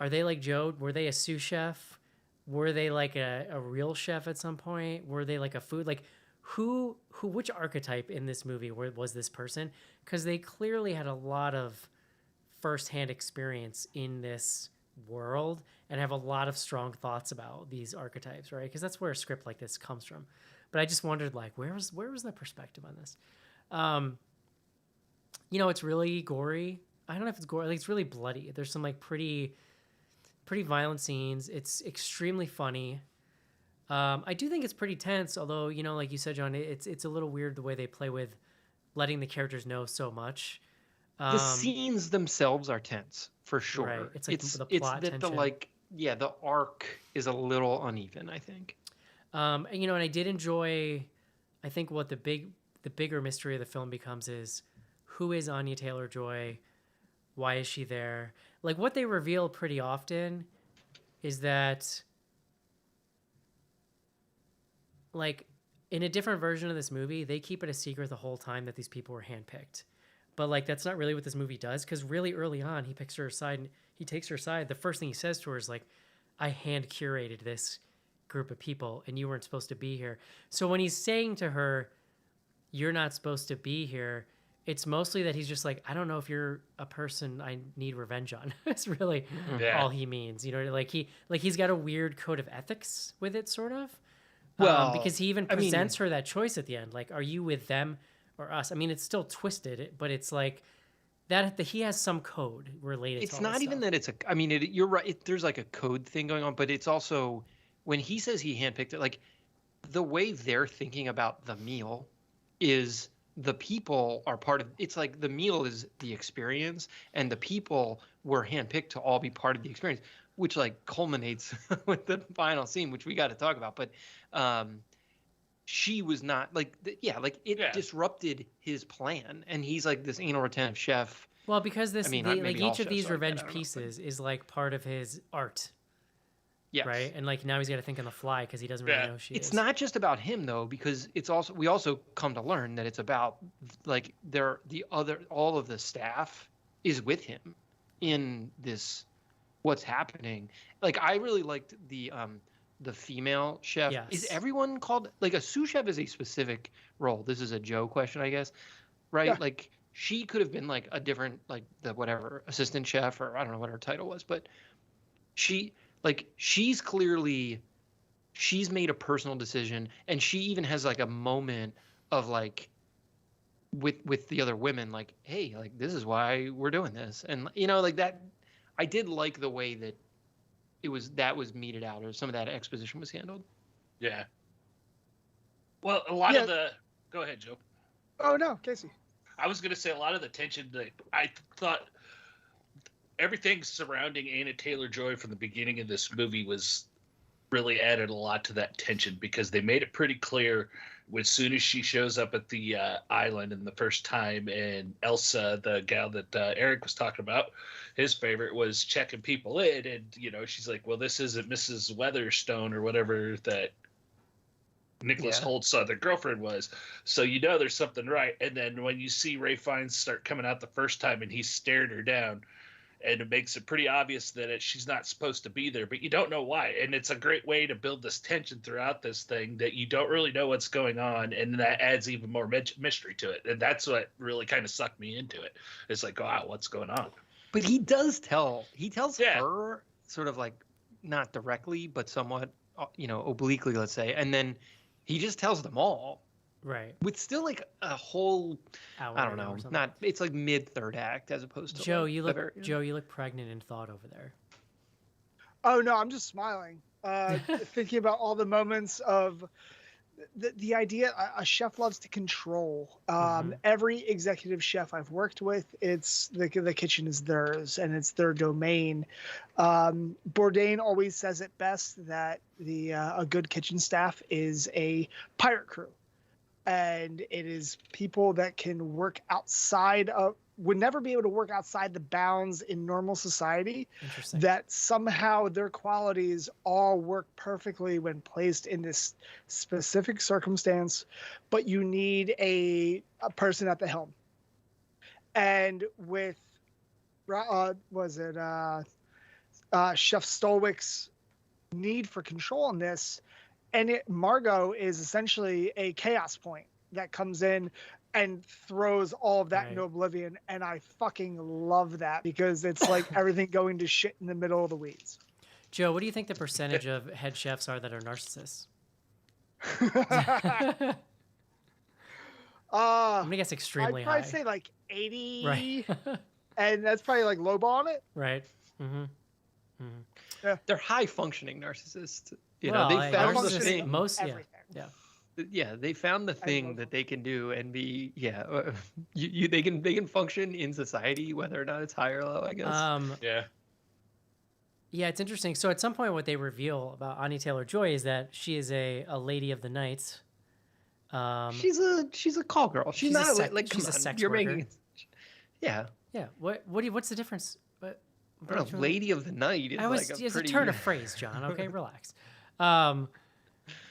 Are they like Joe? Were they a sous chef? Were they like a real chef at some point? Were they like a food like which archetype in this movie was this person? Because they clearly had a lot of firsthand experience in this world and have a lot of strong thoughts about these archetypes, right? Because that's where a script like this comes from. But I just wondered like where was the perspective on this? You know, it's really gory. I don't know if it's gory. Like, it's really bloody. There's some like pretty violent scenes. It's extremely funny. I do think it's pretty tense, although, you know, like you said, John, it's a little weird the way they play with letting the characters know so much. The scenes themselves are tense for sure. Right. It's like the it's plot that the tension. like the arc is a little uneven, I think. And you know, and I did enjoy. I think what the bigger mystery of the film becomes is who is Anya Taylor-Joy? Why is she there? Like what they reveal pretty often is that like in a different version of this movie, they keep it a secret the whole time that these people were handpicked. But like that's not really what this movie does, because really early on he picks her aside and he takes her aside. The first thing he says to her is like, I hand curated this group of people and you weren't supposed to be here. So when he's saying to her, you're not supposed to be here, it's mostly that he's just like, I don't know if you're a person I need revenge on. It's really all he means. You know, like he's got a weird code of ethics with it, sort of. Well, because he even I mean- presents her that choice at the end. Like, are you with them or us? I mean, it's still twisted, but it's like that he has some code related. It's to all not this even stuff. that it's a. I mean, you're right. There's like a code thing going on, but it's also when he says he handpicked it. Like the way they're thinking about the meal is the people are part of. It's like the meal is the experience, and the people were handpicked to all be part of the experience, which like culminates with the final scene, which we got to talk about. But she was not like, like it disrupted his plan, and he's like this anal retentive chef. Well, because this, I mean, like maybe all each of chefs these are like that, revenge I don't know, pieces is like part of his art, Yes. right? And like now he's got to think on the fly because he doesn't really Yeah. know who she It's is. not just about him though, because it's also we also come to learn that it's about like all of the staff is with him in this what's happening. Like I really liked the female chef. Is Yes. everyone called like a sous chef is a specific role? This is a Joe question, I guess. Right? Yeah. Like she could have been like a different like the whatever assistant chef or I don't know what her title was, but she's made a personal decision, and she even has like a moment of like with the other women like, hey, like this is why we're doing this, and like that. I did like the way that that was meted out, or some of that exposition was handled. Yeah. Well, a lot of the. Go ahead, Joe. Oh no, Casey. I was gonna say a lot of the tension that I thought everything surrounding Anna Taylor-Joy from the beginning of this movie was really added a lot to that tension, because they made it pretty clear as soon as she shows up at the island in the first time, and Elsa, the gal that Eric was talking about, his favorite, was checking people in, and she's like, well, this isn't Mrs. Weatherstone or whatever that Nicholas Holt's other girlfriend was, so there's something right. And then when you see Ray Fiennes start coming out the first time and he stared her down, and it makes it pretty obvious that she's not supposed to be there, but you don't know why. And it's a great way to build this tension throughout this thing that you don't really know what's going on, and that adds even more mystery to it. And that's what really kind of sucked me into it. It's like, wow, what's going on? But he tells her sort of like not directly, but somewhat obliquely, let's say, and then he just tells them all. Right. With still like a whole, Hour I don't know, it's like mid third act as opposed to Joe. like You look pregnant in thought over there. Oh no, I'm just smiling, thinking about all the moments of the idea. A chef loves to control. Every executive chef I've worked with, it's the kitchen is theirs and it's their domain. Bourdain always says it best that a good kitchen staff is a pirate crew. And it is people that can work would never be able to work outside the bounds in normal society. Interesting. That somehow their qualities all work perfectly when placed in this specific circumstance, but you need a person at the helm. And with, Chef Stolwick's need for control in this, and Margot is essentially a chaos point that comes in and throws all of that into oblivion. And I fucking love that, because it's like everything going to shit in the middle of the weeds. Joe, what do you think the percentage of head chefs are that are narcissists? I'm gonna guess extremely high. I'd probably say like 80. Right. And that's probably like lowball it. Right. Mm-hmm. Yeah. They're high functioning narcissists. They found the thing. They found the thing that they can do and be they can function in society whether or not it's high or low, I guess. Yeah, it's interesting. So at some point, what they reveal about Anya Taylor-Joy is that she is a lady of the night. She's a call girl. She's not she's a sex you're worker. making yeah. What's the difference? I don't know, lady of the night is it's a turn of phrase, John. Okay, relax. But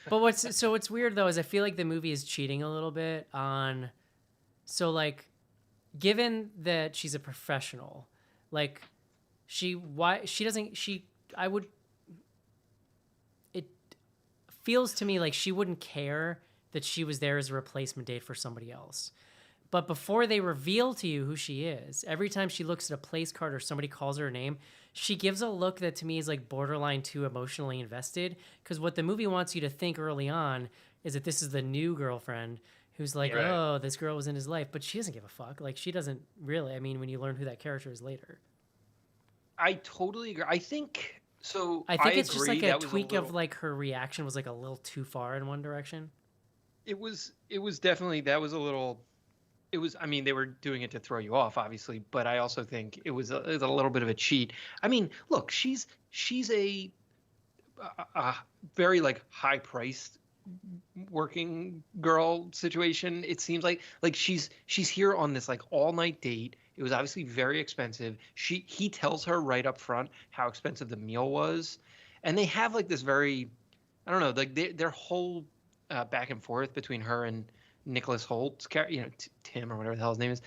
what's weird though is I feel like the movie is cheating a little bit on. So like, given that she's a professional, like it feels to me like she wouldn't care that she was there as a replacement date for somebody else. But before they reveal to you who she is, every time she looks at a place card or somebody calls her a name, she gives a look that to me is like borderline too emotionally invested. Because what the movie wants you to think early on is that this is the new girlfriend who's like, Yeah. Right. oh, this girl was in his life, but she doesn't give a fuck. Like she doesn't really. I mean, when you learn who that character is later, I totally agree. I think so. I think it's agree just like a that was tweak little, of like her reaction was like a little too far in one direction. It was definitely that was a little. It was. I mean, they were doing it to throw you off, obviously, but I also think it was a little bit of a cheat. I mean, look, she's a very like high priced working girl situation. It seems like she's here on this like all night date. It was obviously very expensive. He tells her right up front how expensive the meal was, and they have like this very, I don't know, like their whole back and forth between her and Nicholas Holt's character, Tim or whatever the hell his name is.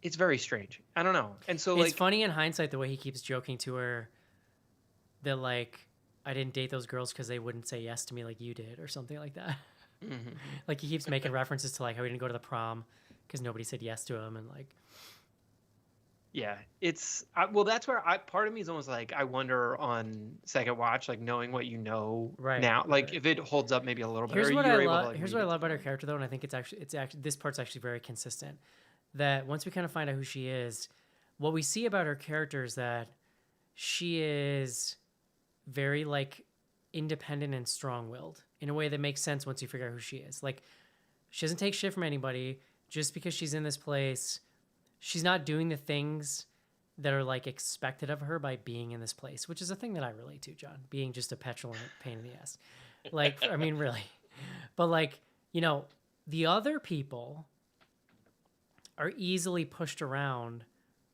It's very strange. I don't know, and so It's funny in hindsight the way he keeps joking to her that like I didn't date those girls because they wouldn't say yes to me like you did or something like that. Mhm. Like he keeps making references to like how he didn't go to the prom because nobody said yes to him and like Yeah, well, that's where part of me is almost like I wonder on second watch, like knowing what you know Right, now, like right. if it holds up maybe a little bit. here's or what you're I able to, love. like, Here's read what I it love about her differently. character though, and I think it's actually this part's actually very consistent. That once we kind of find out who she is, what we see about her character is that she is very like independent and strong-willed in a way that makes sense once you figure out who she is. Like she doesn't take shit from anybody just because she's in this place. She's not doing the things that are like expected of her by being in this place, which is a thing that I relate to, John, being just a petulant pain in the ass. Like, I mean, really. But like, the other people are easily pushed around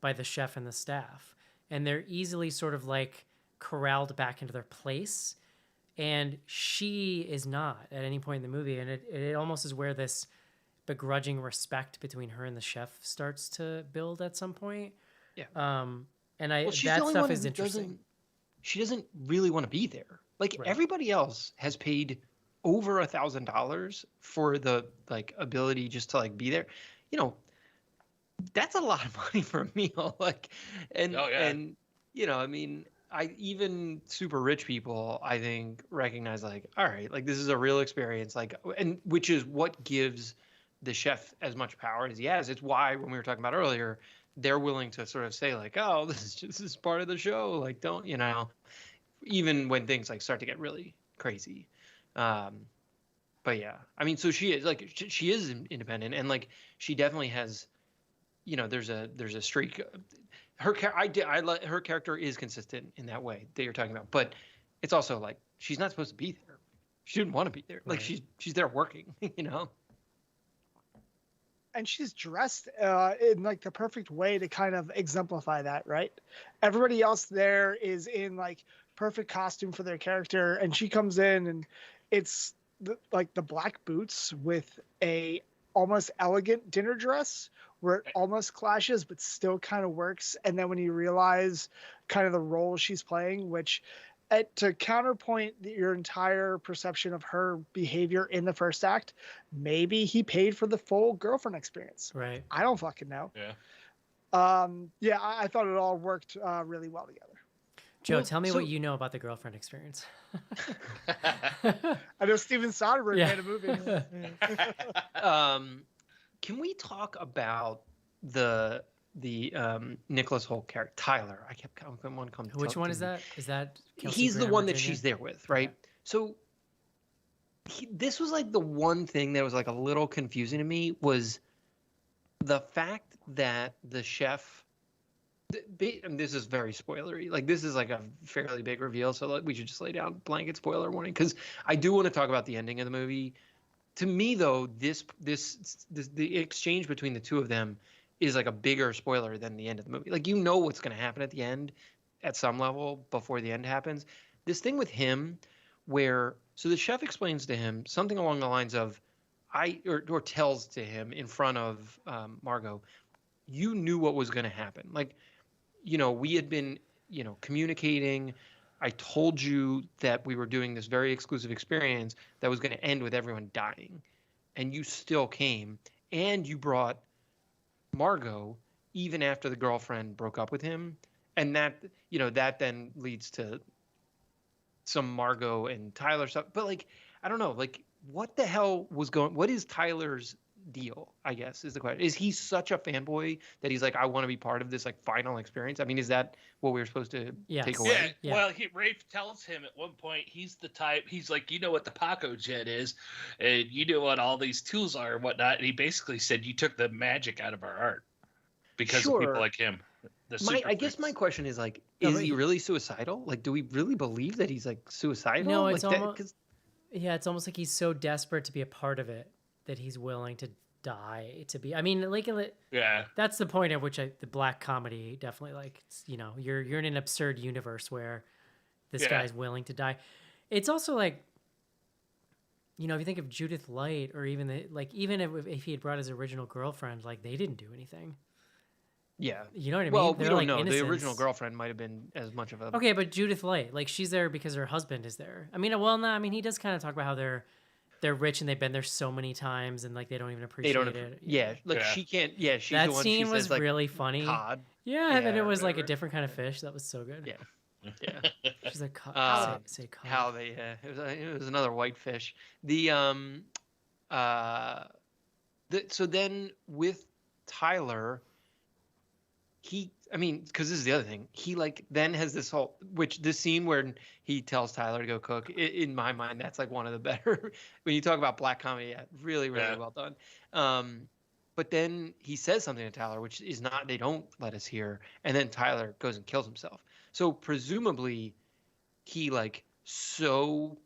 by the chef and the staff, and they're easily sort of like corralled back into their place. And she is not at any point in the movie. And it almost is where this begrudging respect between her and the chef starts to build at some point. Yeah. And Well, she's the that only stuff one is who interesting. she doesn't really want to be there. Like Right. everybody else has paid over $1,000 for the like ability just to like be there. That's a lot of money for a meal. Like, and Oh, yeah. and I mean, even super rich people, I think, recognize like, all right, like this is a real experience, like, and which is what gives the chef as much power as he has. It's why when we were talking about earlier, they're willing to sort of say like, oh, this is part of the show. Like, don't even when things like start to get really crazy. But yeah, I mean, so she is like she is independent, and like she definitely has, there's a streak. Her her character is consistent in that way that you're talking about, but it's also like she's not supposed to be there. She didn't want to be there. Like Right. she's there working, And she's dressed in like the perfect way to kind of exemplify that, right? Everybody else there is in like perfect costume for their character, and she comes in and it's like the black boots with a almost elegant dinner dress where it almost clashes but still kind of works. And then when you realize kind of the role she's playing, which to counterpoint your entire perception of her behavior in the first act, maybe he paid for the full girlfriend experience. Right. I don't fucking know. Yeah. Yeah, I thought it all worked really well together. Joe, Well, tell me so- what you know about the girlfriend experience. I know Steven Soderbergh Yeah. made a movie. Can we talk about the Nicholas Hoult character, Tyler? I kept one come. Which one is that? Is that Kelsey He's the Grammer one that Jr.? she's there with, right? So this was like the one thing that was like a little confusing to me was the fact that the chef. And this is very spoilery. Like this is like a fairly big reveal, so like we should just lay down blanket spoiler warning because I do want to talk about the ending of the movie. To me, though, the exchange between the two of them is like a bigger spoiler than the end of the movie. Like what's going to happen at the end, at some level before the end happens. This thing with him, where so the chef explains to him something along the lines of, or tells to him in front of Margot, you knew what was going to happen. Like, we had been, communicating. I told you that we were doing this very exclusive experience that was going to end with everyone dying. And you still came. And you brought Margot even after the girlfriend broke up with him. and that that then leads to some Margot and Tyler stuff. But like, I don't know, like what the hell was going? What is Tyler's deal? I guess is the question. Is he such a fanboy that he's like, I want to be part of this like final experience? I mean, is that what we were supposed to take Yes. away? Yeah, well, Rafe tells him at one point he's the type. He's like, you know what the Paco jet is, and you know what all these tools are and whatnot. And he basically said you took the magic out of our art because of people like him. I guess my question is like, is he really suicidal? Like, do we really believe that he's like suicidal? No, it's like almost it's almost like he's so desperate to be a part of it that he's willing to die to be. I mean, like, yeah, that's the point at which the black comedy definitely like, you're in an absurd universe where this guy's willing to die. It's also like, if you think of Judith Light or even even if he had brought his original girlfriend, like they didn't do anything. Yeah. You know what I mean? Well, They're we don't like know. innocents. The original girlfriend might have been as much of a... Okay, but Judith Light, like she's there because her husband is there. I mean, well, no, I mean, he does kind of talk about how they're rich and they've been there so many times and like they don't even appreciate it. Yeah, like she can't... Yeah, she's that the one scene she was says, like, really funny. cod. Yeah, and then it was like a different kind of fish. That was so good. Yeah. Yeah. She's like, say cod. How they... it was another white fish. So then with Tyler... because this is the other thing. He like then has this this scene where he tells Tyler to go cook. In my mind, that's like one of the better when you talk about black comedy. Yeah, really, really well done. But then he says something to Tyler, which is not. They don't let us hear, and then Tyler goes and kills himself. So presumably, he like so.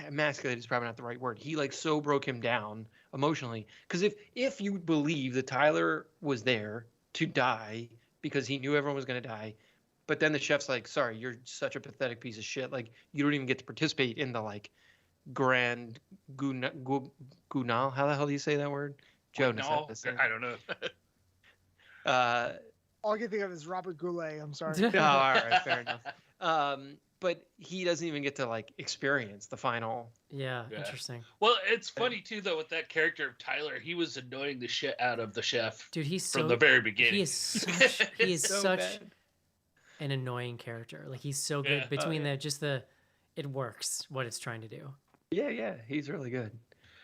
Emasculated is probably not the right word. He like so broke him down emotionally. Because if you believe that Tyler was there to die because he knew everyone was going to die, but then the chef's like, sorry, you're such a pathetic piece of shit, like you don't even get to participate in the like grand gunal, how the hell do you say that word? Jonas, I don't know. All I can think of is Robert Goulet. I'm sorry. Oh, all right, fair enough. But he doesn't even get to like experience the final. Yeah, interesting. Well, it's funny too though with that character of Tyler. He was annoying the shit out of the chef. Dude, he's from the very beginning. He is such an annoying character. Like he's so good between it works what it's trying to do. Yeah, he's really good.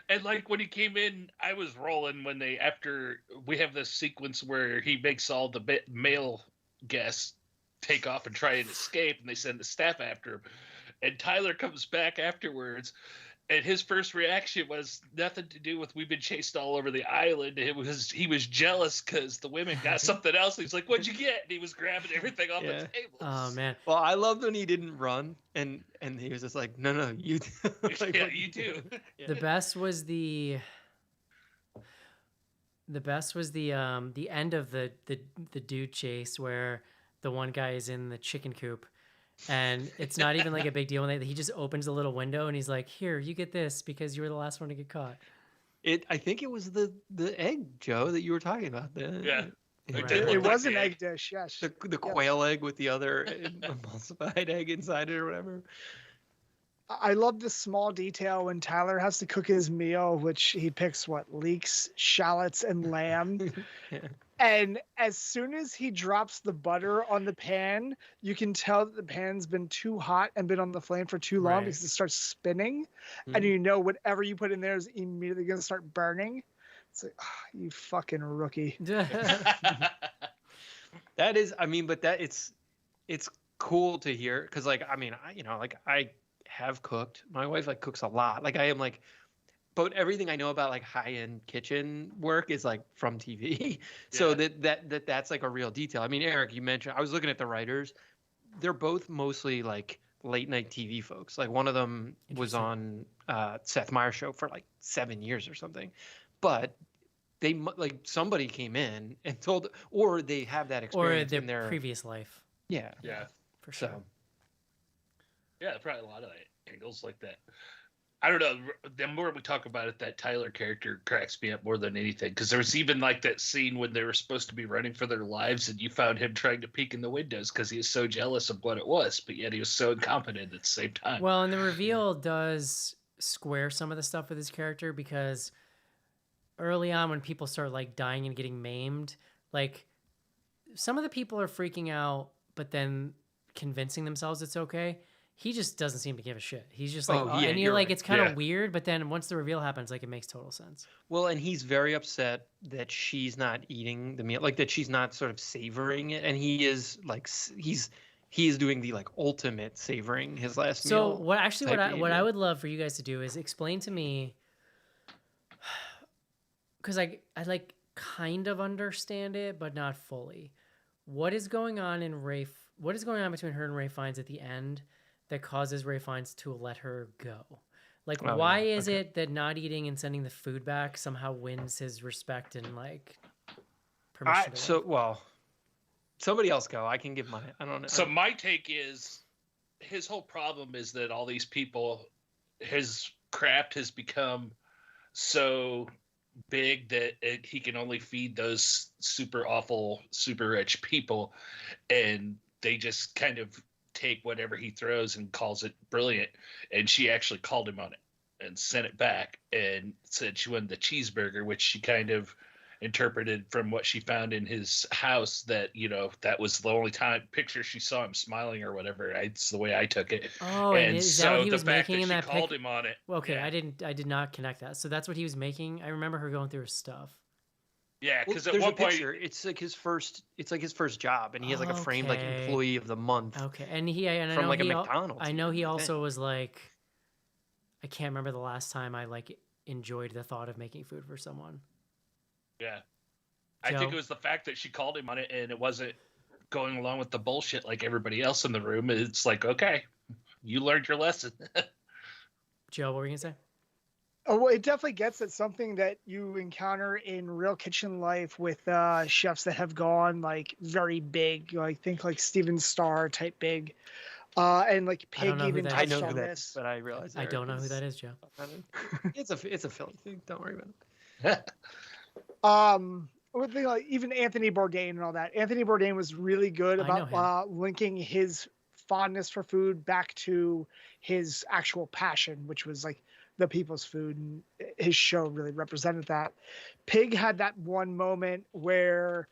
And like when he came in, I was rolling when after we have this sequence where he makes all the male guests take off and try and escape, and they send the staff after him. And Tyler comes back afterwards, and his first reaction was nothing to do with we've been chased all over the island. He was jealous because the women got something else. He's like, "What'd you get?" And he was grabbing everything off the table. Oh man! Well, I loved when he didn't run, and he was just like, "No, you do." Like, yeah, you do. The best was the end of the dude chase where the one guy is in the chicken coop and it's not even like a big deal when he just opens a little window and he's like, here, you get this because you were the last one to get caught. I think it was the egg, Joe, that you were talking about. Yeah. Right. It was an egg dish, yes. The quail egg with the other emulsified egg inside it or whatever. I love the small detail when Tyler has to cook his meal, which he picks leeks, shallots, and lamb. And as soon as he drops the butter on the pan, you can tell that the pan's been too hot and been on the flame for too long because it starts spinning. And you know whatever you put in there is immediately going to start burning. It's like, oh, you fucking rookie. That is, but it's cool to hear because, like, I have cooked. My wife cooks a lot. Like, I am like, but everything I know about like high-end kitchen work is like from TV. So that's like a real detail. I mean, Eric, you mentioned, I was looking at the writers. They're both mostly like late night TV folks. Like one of them was on Seth Meyers' show for like 7 years or something. But they like somebody came in and told, or they have that experience or in their previous life. Yeah, for sure. So. Yeah, probably a lot of angles like that. I don't know. The more we talk about it, that Tyler character cracks me up more than anything. Because there was even like that scene when they were supposed to be running for their lives, and you found him trying to peek in the windows because he was so jealous of what it was, but yet he was so incompetent at the same time. Well, and the reveal does square some of the stuff with his character because early on, when people start like dying and getting maimed, like some of the people are freaking out but then convincing themselves it's okay. He just doesn't seem to give a shit. He's just like, Oh, oh, yeah, and you're you're like, right. it's kind of Yeah. weird, but then once the reveal happens, like it makes total sense. Well, and he's very upset that she's not eating the meal, like that she's not sort of savoring it, and he is like he is doing the like ultimate savoring his last So meal. what actually type what I behavior. would love for you guys to do is explain to me, because I like kind of understand it, but not fully. What is going on in what is going on between her and Ray Fiennes at the end that causes Ray Fiennes to let her go? Like, Oh, why yeah, is okay. it that not eating and sending the food back somehow wins his respect and like permission to live? Well, somebody else go. I can give my. I don't know. So my take is his whole problem is that all these people, his craft has become so big that he can only feed those super awful, super rich people, and they just kind of take whatever he throws and calls it brilliant. And she actually called him on it and sent it back and said she wanted the cheeseburger, which she kind of interpreted from what she found in his house that, you know, that was the only picture she saw him smiling or whatever. It's the way I took it. Oh, and is that what he was the fact making in that that she called pic? him on it. Well, okay, yeah. I did not connect that. So that's what he was making. I remember her going through his stuff. Yeah, Well, because at there's one a point, picture. It's like his first. It's like his first job, and he has like a framed like Okay. employee of the month. Okay, and I From, know like, a he McDonald's I know he even, I also think. was like, I can't remember the last time I like enjoyed the thought of making food for someone. yeah, I think Joe? it was the fact that she called him on it, and it wasn't going along with the bullshit like everybody else in the room. It's like, okay, you learned your lesson. Joe, what were you gonna say? Oh, well, it definitely gets at something that you encounter in real kitchen life with chefs that have gone like very big, like think like Steven Starr type big, and like I don't Pig know who even that I is, touched know Joe. who on that is, this. but I realize I don't know who that is, Joe. It's a Philly thing. Don't worry about it. One thing like even Anthony Bourdain and all that. Anthony Bourdain was really good I know about linking his fondness for food back to his actual passion, which was like the people's food, and his show really represented that. Pig had that one moment where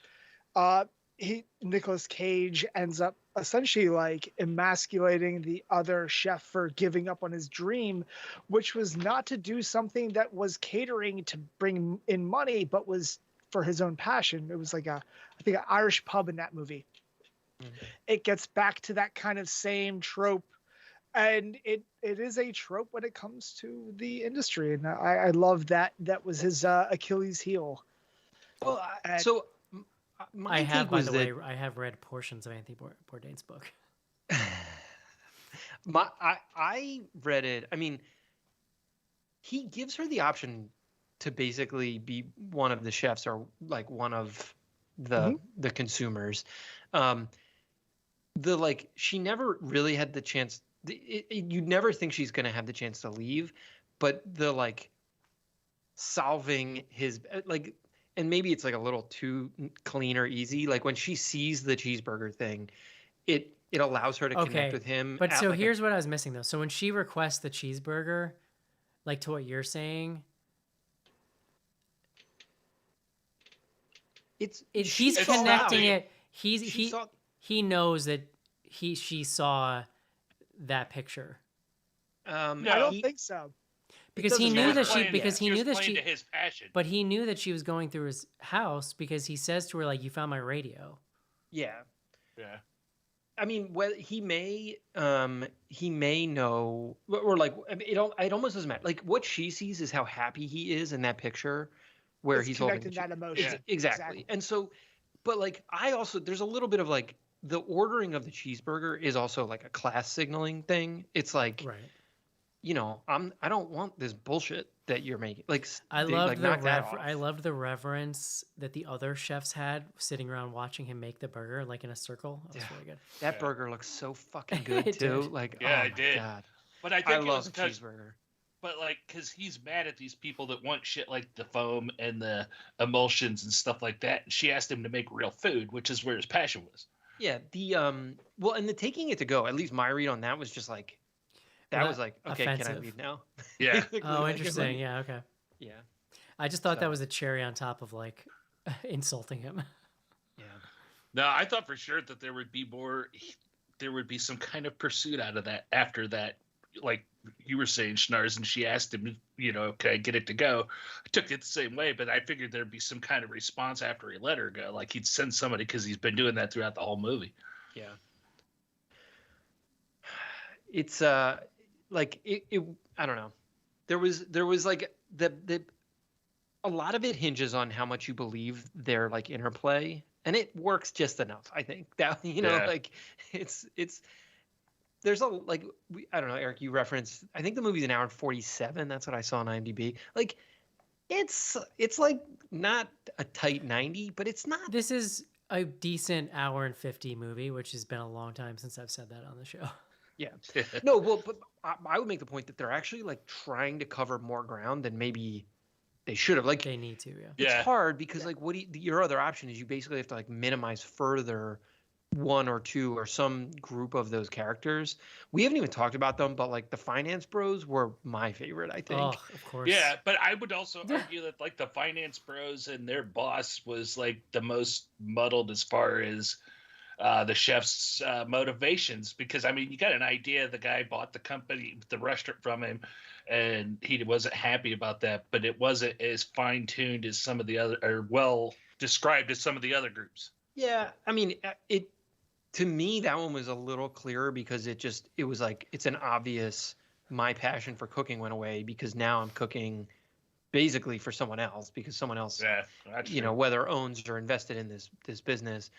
Nicolas Cage ends up essentially like emasculating the other chef for giving up on his dream, which was not to do something that was catering to bring in money, but was for his own passion. It was like I think an Irish pub in that movie. It gets back to that kind of same trope, and it is a trope when it comes to the industry, and I love that was his Achilles heel. Well, And- so my I have, take by was the that way, I have read portions of Anthony Bourdain's book. I read it. I mean, he gives her the option to basically be one of the chefs or like one of the consumers. She never really had the chance. You never think she's going to have the chance to leave, but the like solving his like, and maybe it's like a little too clean or easy. Like when she sees the cheeseburger thing, it allows her to connect with him. But so like here's what I was missing though. So when she requests the cheeseburger, like to what you're saying, he's connecting it. He knows that she saw that picture. I don't think so. Because he knew that playing she to his passion. But he knew that she was going through his house because he says to her like, "You found my radio." Yeah. Yeah. I mean, he may know, or like it almost doesn't matter. Like what she sees is how happy he is in that picture, where It's he's holding connecting that emotion. Exactly. Exactly. And so, but like there's a little bit of like the ordering of the cheeseburger is also like a class signaling thing. It's like, right. You know, I don't want this bullshit that you're making. Like I loved the reverence that the other chefs had sitting around watching him make the burger, like in a circle. That was really good. That burger looks so fucking good too. Did. Like, yeah, oh it did. God. But I think it love was a cheeseburger. But like, because he's mad at these people that want shit like the foam and the emulsions and stuff like that. And she asked him to make real food, which is where his passion was. Yeah. Well, and the taking it to go. At least my read on that was just like. That was like, okay, offensive. Can I leave now? Yeah. Oh, interesting. Yeah, okay. Yeah. I just thought that was a cherry on top of like insulting him. Yeah. No, I thought for sure that there would be more. There would be some kind of pursuit out of that after that, like you were saying, Schnars, and she asked him, can I get it to go? I took it the same way, but I figured there'd be some kind of response after he let her go, like he'd send somebody because he's been doing that throughout the whole movie. Yeah. It's like it I don't know. There was like the a lot of it hinges on how much you believe their like interplay, and it works just enough, I think. That Yeah. like it's there's a like I don't know, Eric, you referenced, I think the movie's an hour and 47. That's what I saw on IMDb. Like it's like not a tight 90, but it's not. This is a decent hour and 50 movie, which has been a long time since I've said that on the show. Yeah. No, well, but I would make the point that they're actually like trying to cover more ground than maybe they should have. Like They need to, yeah. it's Yeah. hard because like your other option is you basically have to like minimize further one or two or some group of those characters. We haven't even talked about them, but like the Finance Bros were my favorite, I think. Oh, of course. Yeah, but I would also argue that like the Finance Bros and their boss was like the most muddled as far as the chef's motivations, because I mean you got an idea the guy bought the company, the restaurant from him, and he wasn't happy about that, but it wasn't as fine-tuned as some of the other, or well described as some of the other groups. Yeah, I mean, it to me that one was a little clearer because it was like it's an obvious, my passion for cooking went away because now I'm cooking basically for someone else, because someone else Yeah, that's true. whether owns or invested in this business,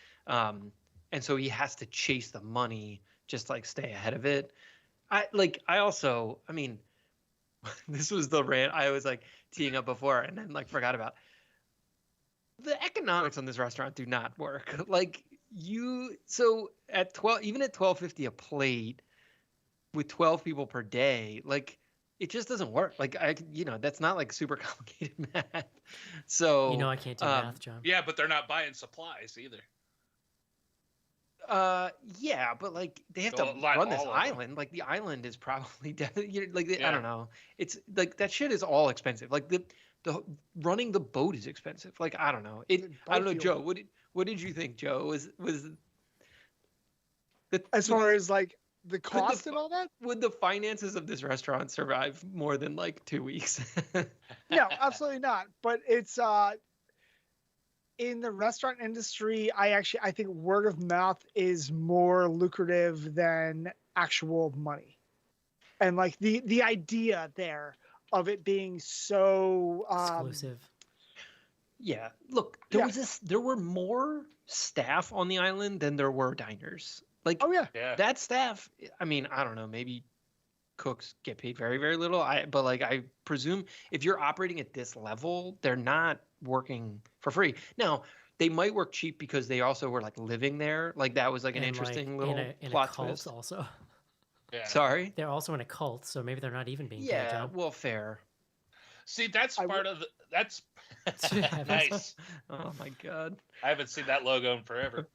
and so he has to chase the money, just like stay ahead of it. I mean this was the rant I was like teeing up before and then like forgot about. The economics on this restaurant do not work. Like so at 12, even at $12.50 a plate with 12 people per day, like it just doesn't work. Like that's not like super complicated math. So I can't do math, John. Yeah, but they're not buying supplies either. yeah, but like they have Well, to like run this all of them. island. Like the island is probably I Yeah. don't know. It's like that shit is all expensive. Like the running the boat is expensive. Like I don't know. I don't know, Boat Joe. fuel. What did you think, Joe? Was As far as like the cost and all that? would the finances of this restaurant survive more than like 2 weeks? No, absolutely not. But it's in the restaurant industry, I think word of mouth is more lucrative than actual money. And like the idea there of it being so Exclusive. Yeah, look, there were more staff on the island than there were diners. Like oh yeah. Yeah. that staff, I mean, I don't know, maybe cooks get paid very, very little. But like I presume if you're operating at this level, they're not working for free. Now, they might work cheap because they also were like living there. Like that was like an And, interesting like, little in plot a cult twist. also. Yeah. Sorry? They're also in a cult, so maybe they're not even being paid, Yeah, John. well, fair. See, that's I part of the, that's Yeah, nice. Oh my God. I haven't seen that logo in forever.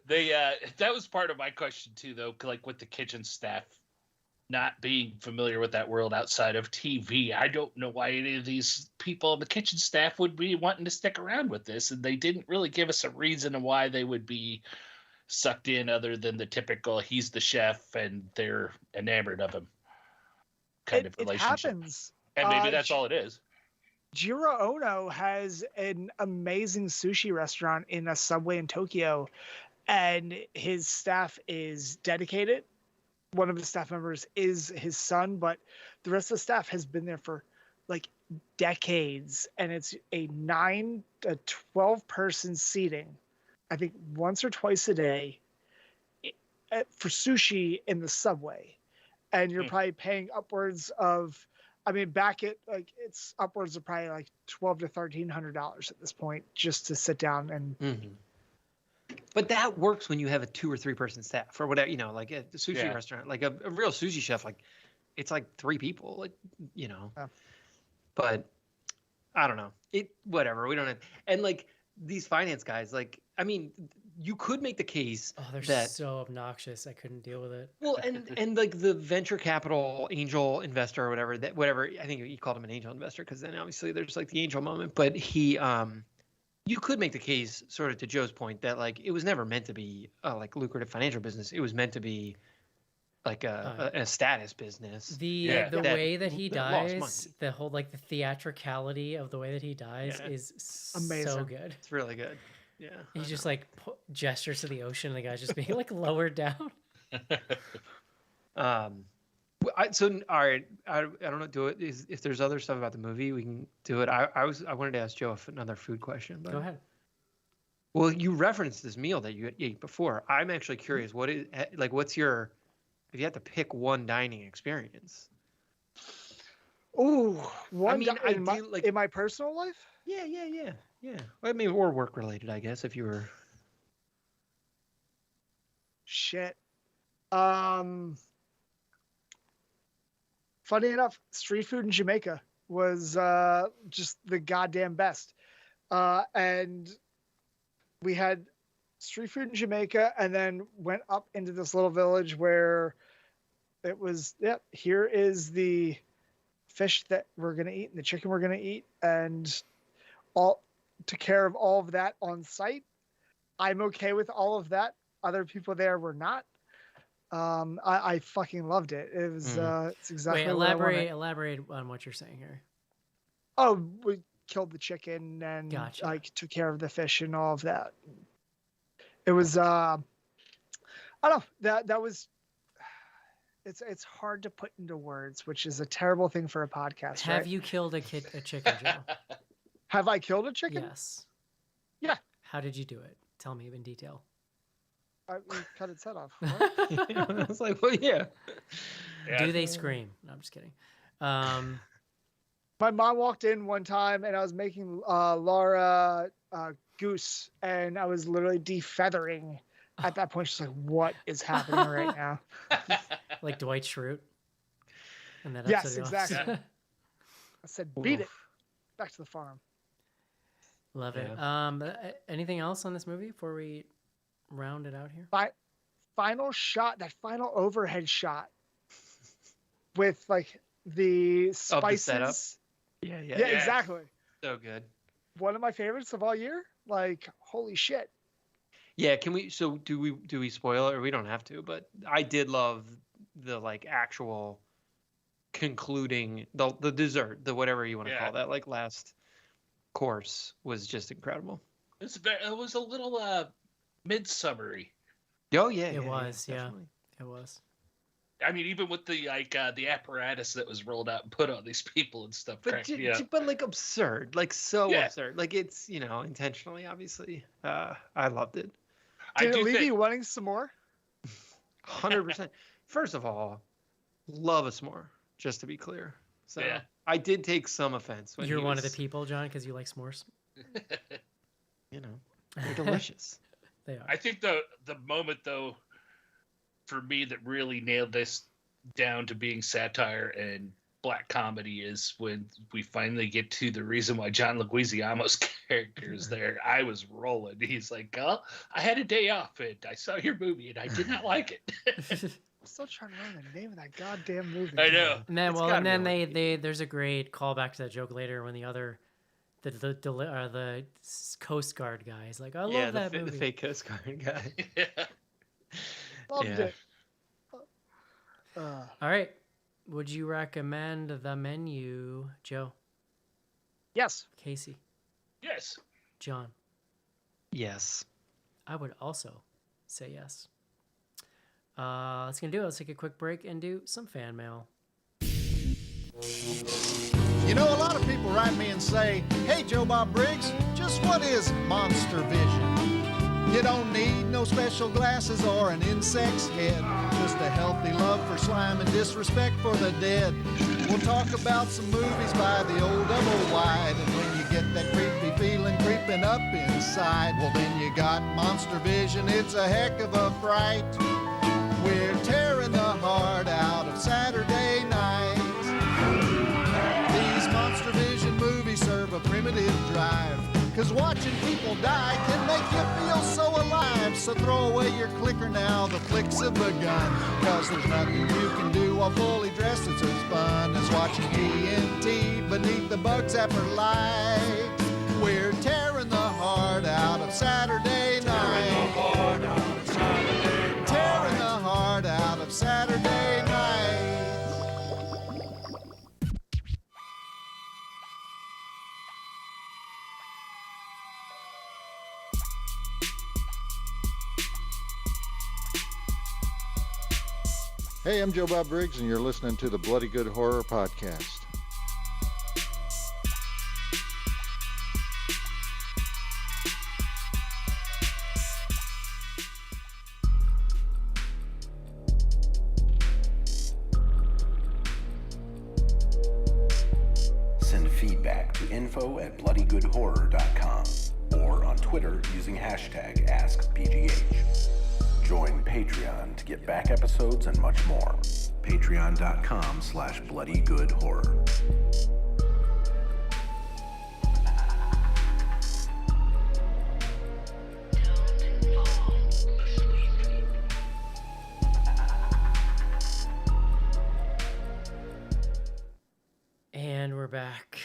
That was part of my question too, though. Like with the kitchen staff not being familiar with that world outside of TV, I don't know why any of these people on the kitchen staff would be wanting to stick around with this, and they didn't really give us a reason of why they would be sucked in, other than the typical he's the chef and they're enamored of him kind of It relationship. happens. And maybe that's all it is. Jiro Ono has an amazing sushi restaurant in a subway in Tokyo, and his staff is dedicated. One of his staff members is his son, but the rest of the staff has been there for like decades, and it's a 9 to 12 person seating, I think once or twice a day for sushi in the subway. And you're probably paying upwards of, I mean, back at like it's upwards of probably like $1,200 to $1,300 at this point just to sit down and. Mm-hmm. But that works when you have a 2 or 3 person staff or whatever, like a sushi Yeah. restaurant, like a real sushi chef, like it's like 3 people, like, Yeah. But I don't know, whatever. We don't have, and like these finance guys, like, I mean, you could make the case Oh, they're that, so obnoxious. I couldn't deal with it. well, and like the venture capital angel investor or whatever, I think he called him an angel investor because then obviously there's like the angel moment, but he you could make the case, sort of to Joe's point, that like it was never meant to be a like lucrative financial business. It was meant to be like a status business. The way that he dies, the whole like the theatricality of the way that he dies is Amazing. so good. It's really good. Yeah. He just like gestures to the ocean, and the guy's just being like lowered down. So all right, I don't know. Do it. If there's other stuff about the movie, we can do it. I wanted to ask Joe another food question. But... Go ahead. Well, you referenced this meal that you ate before. I'm actually curious. What's your, if you had to pick one dining experience? Ooh, in my personal life? Yeah. I mean, or work related, I guess, if you were. Shit. Funny enough, street food in Jamaica was just the goddamn best. And we had street food in Jamaica and then went up into this little village where it was, here is the fish that we're going to eat and the chicken we're going to eat, and all took care of all of that on site. I'm okay with all of that. Other people there were not. I fucking loved it. It was it's exactly. Wait, elaborate on what you're saying here. Oh, we killed the chicken and Gotcha. like took care of the fish and all of that. It was I don't know, that was it's hard to put into words, which is a terrible thing for a podcast. Have right? you killed a chicken, Joe? Have I killed a chicken? Yes. Yeah. How did you do it? Tell me in detail. We cut its head off. I was like, well, yeah. Do they scream? No, I'm just kidding. My mom walked in one time and I was making Laura goose, and I was literally defeathering. At that point, she's like, "What is happening right now?" Like Dwight Schrute. And that yes, exactly. I said, "Beat it, back to the farm." Love it. Anything else on this movie before we round it out here? Final shot, that final overhead shot with like the spices. Yeah, exactly. So good. One of my favorites of all year. Like, holy shit. Yeah, can we? So do we spoil it, or we don't have to? But I did love the like actual concluding the dessert, the whatever you want to call that, like last course was just incredible. It was a little midsummery. Oh yeah, it was. I mean, even with the the apparatus that was rolled out and put on these people and stuff. But like absurd, like so absurd. Like it's intentionally, obviously. I loved it. Did it leave you wanting some more? 100%. First of all, love a s'more. Just to be clear. So yeah. I did take some offense when you're one of the people, John, because you like s'mores. They're delicious. They are. I think the moment though, for me, that really nailed this down to being satire and black comedy is when we finally get to the reason why John Leguizamo's character is there. I was rolling. He's like, "Oh, I had a day off and I saw your movie and I did not like it." I'm still trying to remember the name of that goddamn movie. I know. And then they there's a great callback to that joke later when the Coast Guard guy is like, "I love that movie." The fake Coast Guard guy. Loved it. All right. Would you recommend the menu, Joe? Yes. Casey? Yes. John? Yes. I would also say yes. Let's do it. Let's take a quick break and do some fan mail. You know, a lot of people write me and say, "Hey, Joe Bob Briggs, just what is monster vision?" You don't need no special glasses or an insect's head. Just a healthy love for slime and disrespect for the dead. We'll talk about some movies by the old double wide. And when you get that creepy feeling creeping up inside, well then you got monster vision. It's a heck of a fright. We're tearing the heart out of Saturday night. These monster vision movies serve a primitive drive. 'Cause watching people die can make you feel so alive. So throw away your clicker now, the flick's have begun. 'Cause there's nothing you can do while fully dressed that's as fun as watching TNT beneath the bug zapper light. We're tearing the heart Hey, I'm Joe Bob Briggs, and you're listening to the Bloody Good Horror Podcast. Send feedback to info@bloodygoodhorror.com or on Twitter using hashtag AskBGH. Join Patreon to get back episodes and much more. Patreon.com/bloodygoodhorror. And we're back.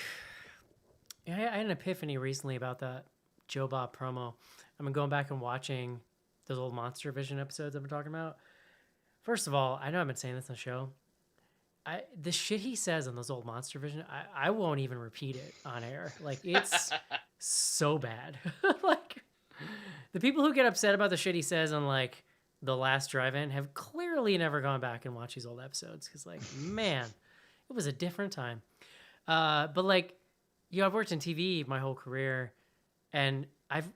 I had an epiphany recently about that Joe Bob promo. I've been going back and watching those old Monster Vision episodes I've been talking about. First of all, I know I've been saying this on the show. The shit he says on those old Monster Vision, I won't even repeat it on air. Like, it's so bad. Like, the people who get upset about the shit he says on, like, The Last Drive-In have clearly never gone back and watched these old episodes. Because, like, man, it was a different time. But, like, I've worked in TV my whole career, and I've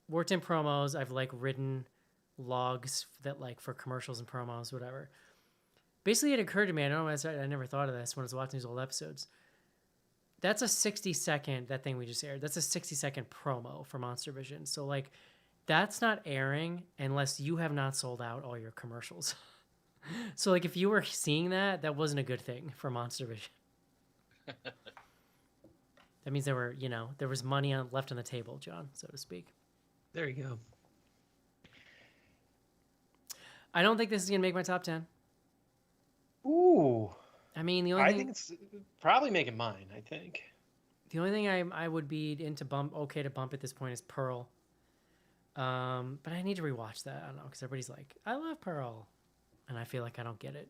worked in promos. I've, like, written logs that, like, for commercials and promos, whatever. Basically, it occurred to me, I never thought of this when I was watching these old episodes. That's a 60-second, that thing we just aired, that's a 60-second promo for Monster Vision. So, like, that's not airing unless you have not sold out all your commercials. So, like, if you were seeing that, that wasn't a good thing for Monster Vision. That means there was money left on the table, John, so to speak. There you go. I don't think this is going to make my top 10. Ooh. I mean, the only I thing... think it's probably making mine, I think. The only thing I would be into okay to bump at this point is Pearl. But I need to rewatch that. I don't know, because everybody's like, I love Pearl. And I feel like I don't get it.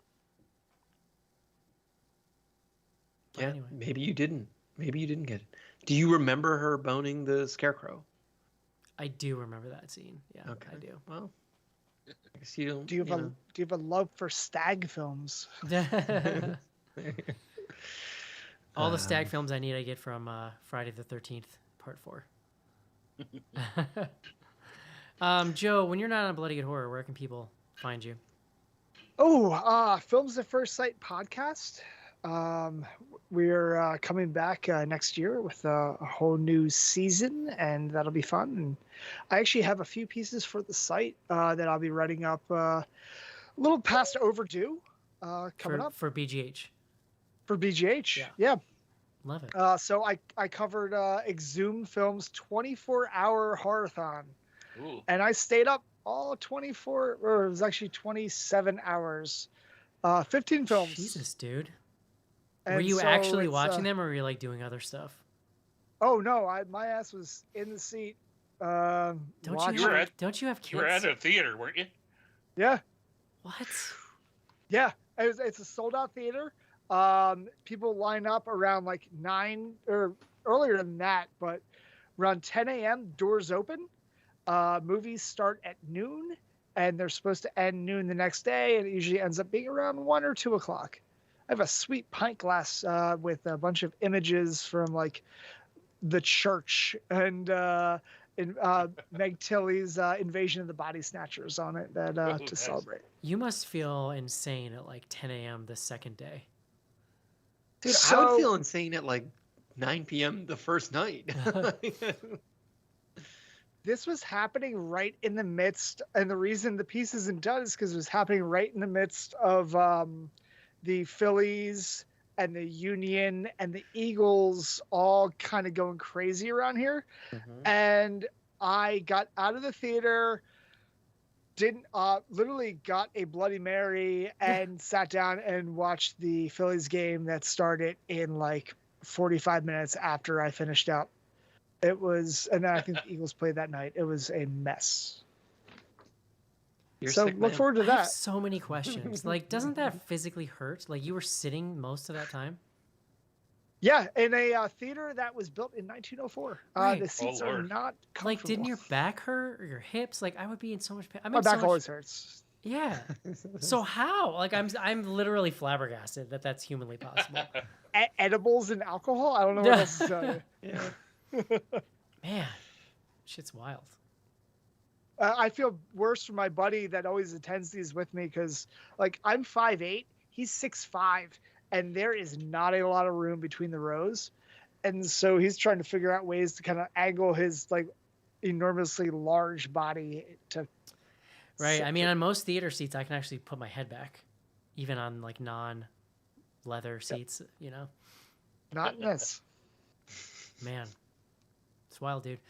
But Yeah, anyway. maybe you didn't. Maybe you didn't get it. Do you remember her boning the scarecrow? I do remember that scene. Yeah, Okay. I do. Well, I guess you don't. Do you have a love for stag films? All the stag films I need, I get from Friday the 13th, Part 4. Joe, when you're not on Bloody Good Horror, where can people find you? Films at First Sight podcast. We're coming back next year with a whole new season, and that'll be fun. And I actually have a few pieces for the site that I'll be writing up a little past overdue coming up. For BGH. For BGH, yeah. Love it. So I covered Exhumed Films 24-hour horror-thon. Ooh. And I stayed up all 24, or it was actually 27 hours. 15 films. Jesus, dude. And were you so actually it's, watching them, or were you like doing other stuff? Oh no, my ass was in the seat. Don't watching. you have kids? You were at a theater, weren't you? Yeah, What? yeah. It's a sold out theater. People line up around like 9 or earlier than that, but around 10 a.m. doors open. Movies start at noon, and they're supposed to end noon the next day, and it usually ends up being around 1 or 2 o'clock. I have a sweet pint glass with a bunch of images from like the church and Meg Tilly's Invasion of the Body Snatchers on it to nice. celebrate. You must feel insane at like 10 a.m. the second day. Dude, I So- would feel insane at like 9 p.m. the first night. This was happening right in the midst, and the reason the piece isn't done is because it was happening right in the midst of the Phillies and the Union and the Eagles all kind of going crazy around here. Mhm. And I got out of the theater, literally got a Bloody Mary and sat down and watched the Phillies game that started in like 45 minutes after I finished up. It was, and then I think the Eagles played that night. It was a mess. You're a So sick look man. forward to I have that. so many questions. Like, doesn't that physically hurt? Like, you were sitting most of that time? Yeah, in a theater that was built in 1904. Right. The seats are Lord. not comfortable. Like, didn't your back hurt or your hips? Like, I would be in so much pain. I'm My in so back much... always hurts. Yeah. So how? Like I'm literally flabbergasted that that's humanly possible. Edibles and alcohol? I don't know what else to tell you. Yeah. Man, shit's wild. I feel worse for my buddy that always attends these with me because, like, I'm 5'8", he's 6'5", and there is not a lot of room between the rows. And so he's trying to figure out ways to kind of angle his, like, enormously large body to... Right. I mean, on most theater seats, I can actually put my head back, even on, like, non-leather seats, you know? Not in this. Man, it's wild, dude.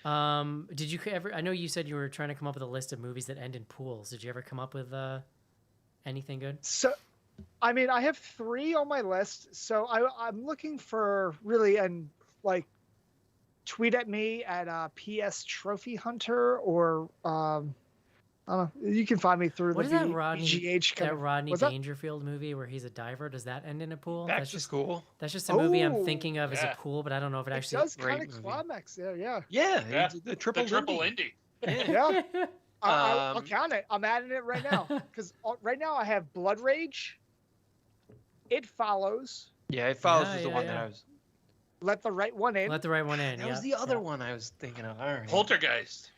Did you ever? I know you said you were trying to come up with a list of movies that end in pools. Did you ever come up with anything good? So, I mean, I have 3 on my list. So I'm looking for really, and like, tweet at me at PS Trophy Hunter or I don't know. You can find me through What the is that Rodney? BGH. That Rodney what's that? Dangerfield movie where he's a diver. Does that end in a pool? Back That's to just school. That's just a movie I'm Oh, thinking of as a yeah. pool, but I don't know if it It actually. does Great kind of movie. climax there, yeah. Yeah, Yeah. the triple Indy. Yeah. Yeah. I'll Um, count it. I'm adding it right now because right now I have Blood Rage, It Follows, Yeah, It Follows Yeah, was the yeah, one yeah. that I was. Let the Right One In. Let the right one in. That yeah, was the other yeah. one I was thinking of. All right. Poltergeist.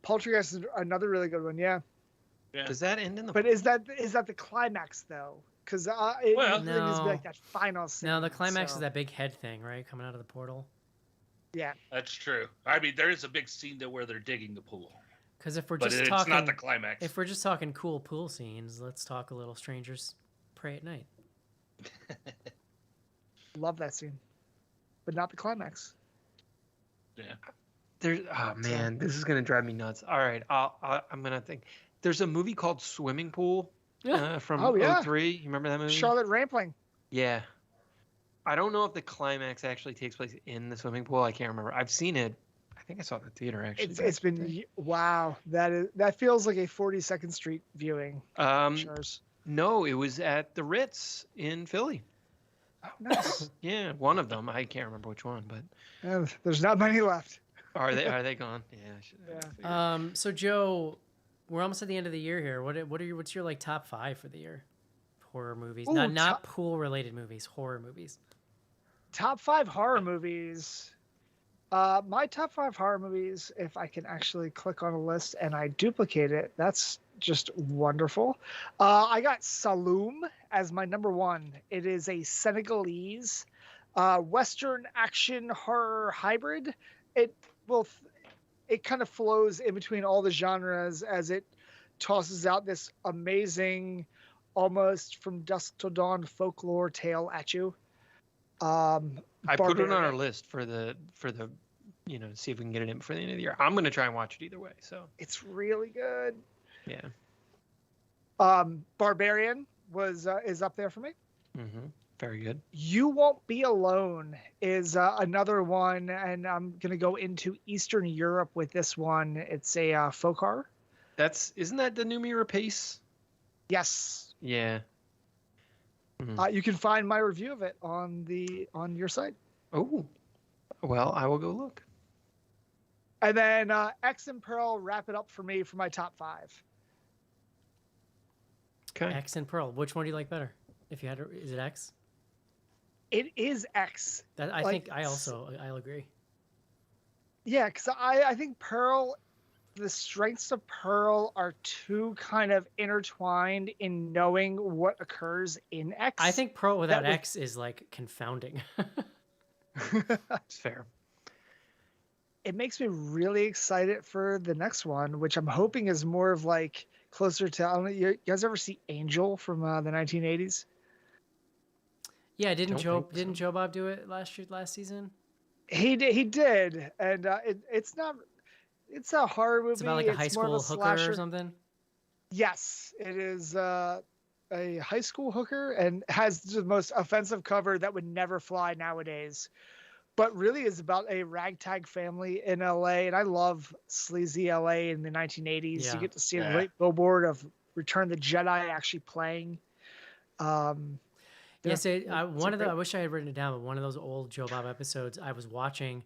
Poltergeist is another really good one, yeah. Yeah. Does that end in the? But is that the climax though? Because Well, it really needs to be no. like that final scene. No, the climax so, is that big head thing, right? Coming out of the portal. Yeah. That's true. I mean, there is a big scene there where they're digging the pool, Because if we're but just it's talking, not the climax. if we're just talking cool pool scenes, let's talk a little Strangers Pray at Night. Love that scene, but not the climax. There's. Oh man, this is gonna drive me nuts. All right, I'm gonna think. There's a movie called Swimming Pool from Oh, yeah. 03. You remember that movie? Charlotte Rampling. Yeah. I don't know if the climax actually takes place in the swimming pool. I can't remember. I've seen it. I think I saw it in the theater actually. It's been wow. That feels like a 42nd Street viewing. Yours. No, it was at the Ritz in Philly. Oh, nice. Yeah, one of them. I can't remember which one, but There's not many left. are they gone? Yeah. I should, So Joe, we're almost at the end of the year here. What's your like top 5 for the year? Horror movies, Ooh, not pool related movies. Horror movies. Top 5 horror movies. My top 5 horror movies, if I can actually click on a list and I duplicate it, that's just wonderful. I got Saloom as my number 1. It is a Senegalese Western action horror hybrid. It kind of flows in between all the genres as it tosses out this amazing, almost from dusk till dawn folklore tale at you. I put it on our Barbarian. list for the see if we can get it in before the end of the year. I'm gonna try and watch it either way. So It's really good. yeah. Barbarian is up there for me. Mm-hmm. Very good. You Won't Be Alone is another one, and I'm gonna go into Eastern Europe with this one. It's a folk horror. Isn't that the Numi Rapace? Yes. Yeah. You can find my review of it on your site. Oh, well, I will go look. And then X and Pearl wrap it up for me for my top 5. Okay. X and Pearl. Which one do you like better? If you had, is it X? It is X. That I Like, think I'll agree. Yeah, because I think Pearl, the strengths of Pearl are too kind of intertwined in knowing what occurs in X. I think Pearl without That was- X is like confounding. It's fair. It makes me really excited for the next one, which I'm hoping is more of like closer to. I don't know, you guys ever see Angel from the 1980s? Yeah, didn't Don't think so. Joe Bob do it last season? He did, and it's not. It's a horror movie. It's about like a high more of school hooker slasher. or something. Yes, it is a high school hooker and has the most offensive cover that would never fly nowadays. But really is about a ragtag family in LA. And I love sleazy LA in the 1980s. Yeah. You get to see a Yeah. great billboard of Return of the Jedi actually playing. Yeah, Yeah, so it's I great. wish I had written it down, but one of those old Joe Bob episodes I was watching,